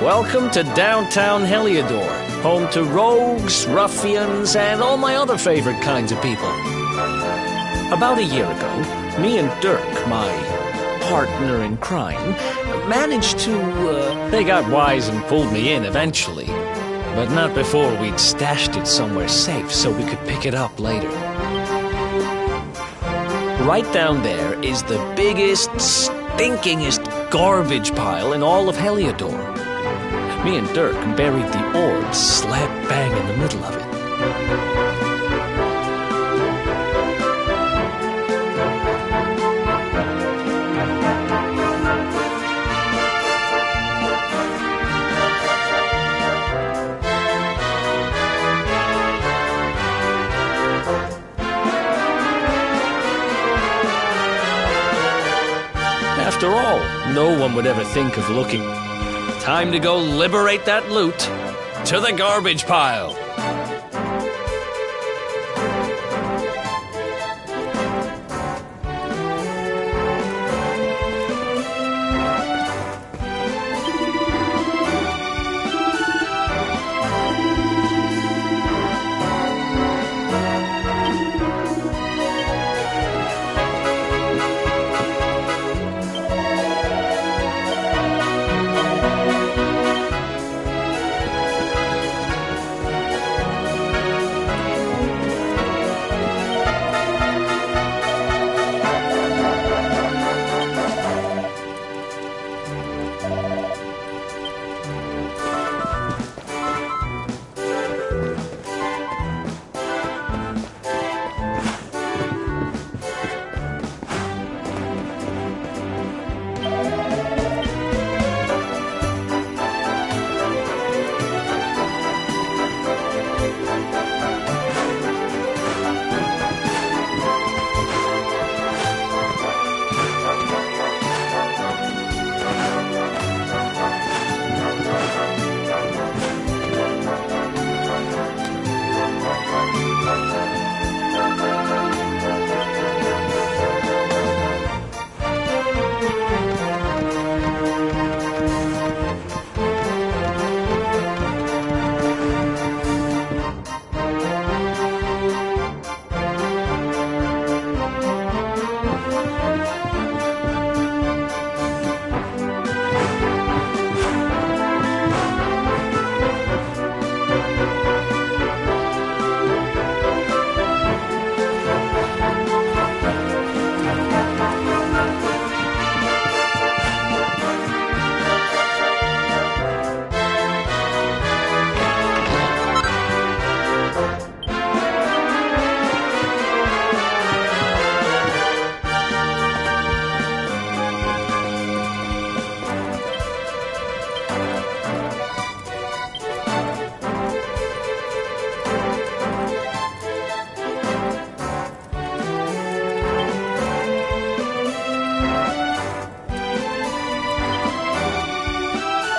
Welcome to downtown Heliodor, home to rogues, ruffians, and all my other favorite kinds of people. About a year ago, me and Dirk, my partner in crime, managed to, they got wise and pulled me in eventually. But not before we'd stashed it somewhere safe so we could pick it up later. Right down there is the biggest, stinkingest garbage pile in all of Heliodor. Me and Dirk buried the orbs slap bang in the middle of it. After all, no one would ever think of looking. Time to go liberate that loot. To the garbage pile.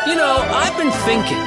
You know, I've been thinking.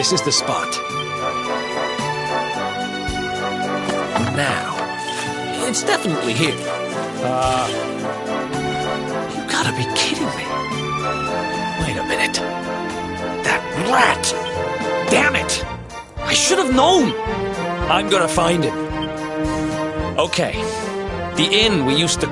This is the spot. Now, it's definitely here. You gotta be kidding me. Wait a minute. That rat! Damn it! I should have known! I'm gonna find him. Okay. The inn we used to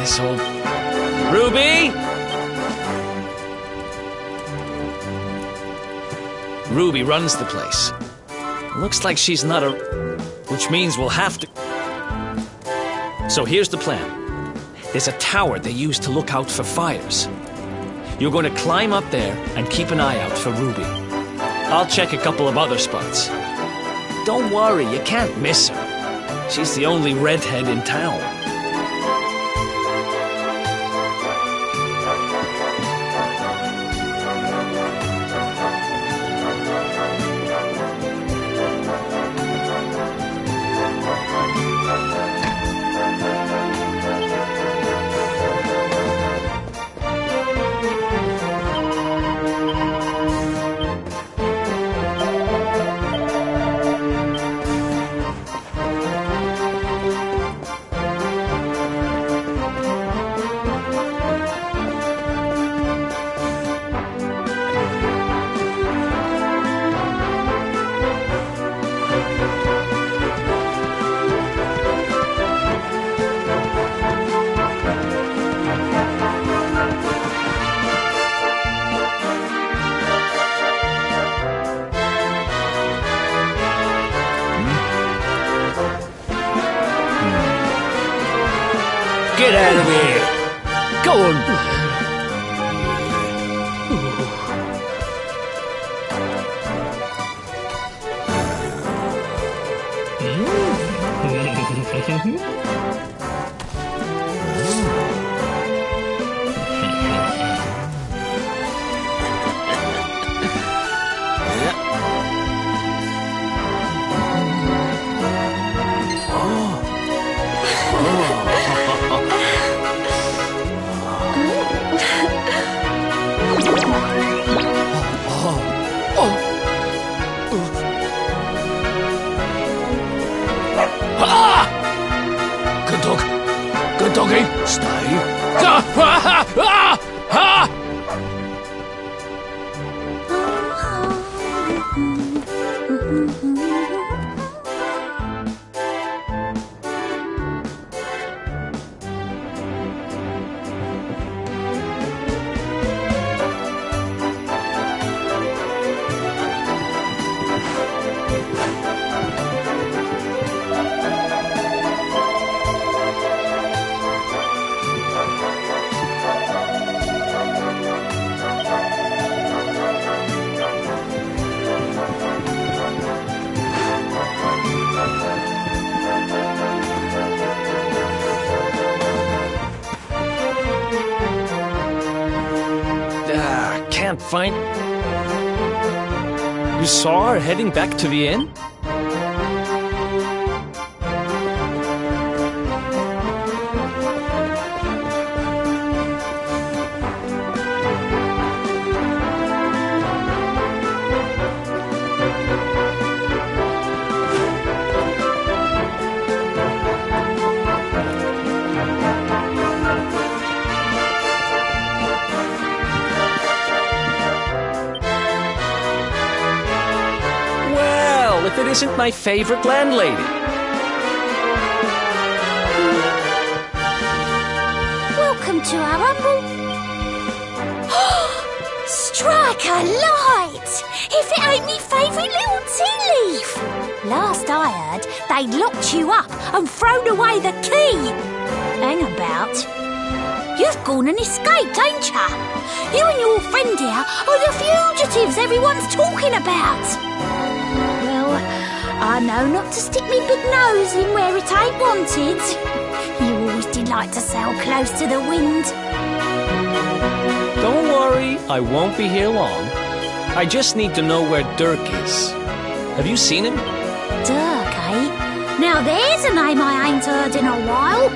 This whole... Ruby! Ruby runs the place. Looks like she's not a... Which means we'll have to... So here's the plan. There's a tower they use to look out for fires. You're going to climb up there and keep an eye out for Ruby. I'll check a couple of other spots. Don't worry, you can't miss her. She's the only redhead in town. Get out of here! Go on! Good dog. Good doggy. Stay. Can't find... You saw her heading back to the inn? Well, if it isn't my favorite landlady. Welcome to our humble... Strike a light! If it ain't me favourite little tea leaf! Last I heard, they'd locked you up and thrown away the key! Hang about. You've gone and escaped, ain't ya? You and your friend here are the fugitives everyone's talking about! Well, I know not to stick me big nose in where it ain't wanted. You always did like to sail close to the wind. Don't worry, I won't be here long. I just need to know where Dirk is. Have you seen him? Dirk, eh? Now there's a name I ain't heard in a while.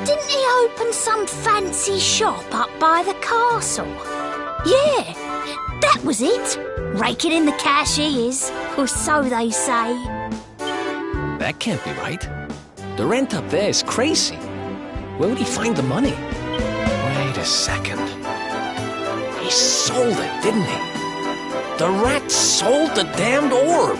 Didn't he open some fancy shop up by the castle? Yeah, that was it. Raking in the cash he is, or so they say. That can't be right. The rent up there is crazy. Where would he find the money? Wait a second. He sold it, didn't he? The rat sold the damned orb.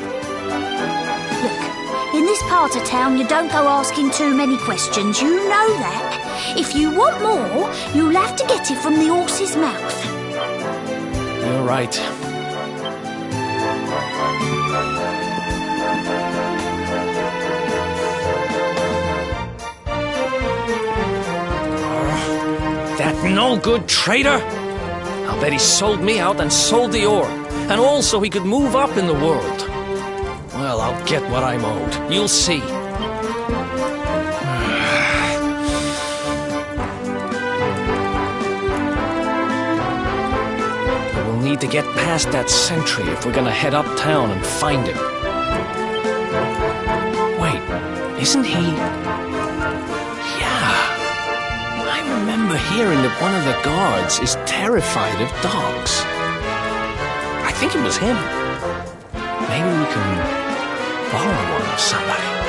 Look, in this part of town you don't go asking too many questions, you know that. If you want more, you'll have to get it from the horse's mouth. You're right. That no-good traitor! I'll bet he sold me out and sold the orb, and also he could move up in the world. Well, I'll get what I'm owed. You'll see. We'll need to get past that sentry if we're gonna head uptown and find him. Wait, isn't he... I remember hearing that one of the guards is terrified of dogs. I think it was him. Maybe we can borrow one of somebody.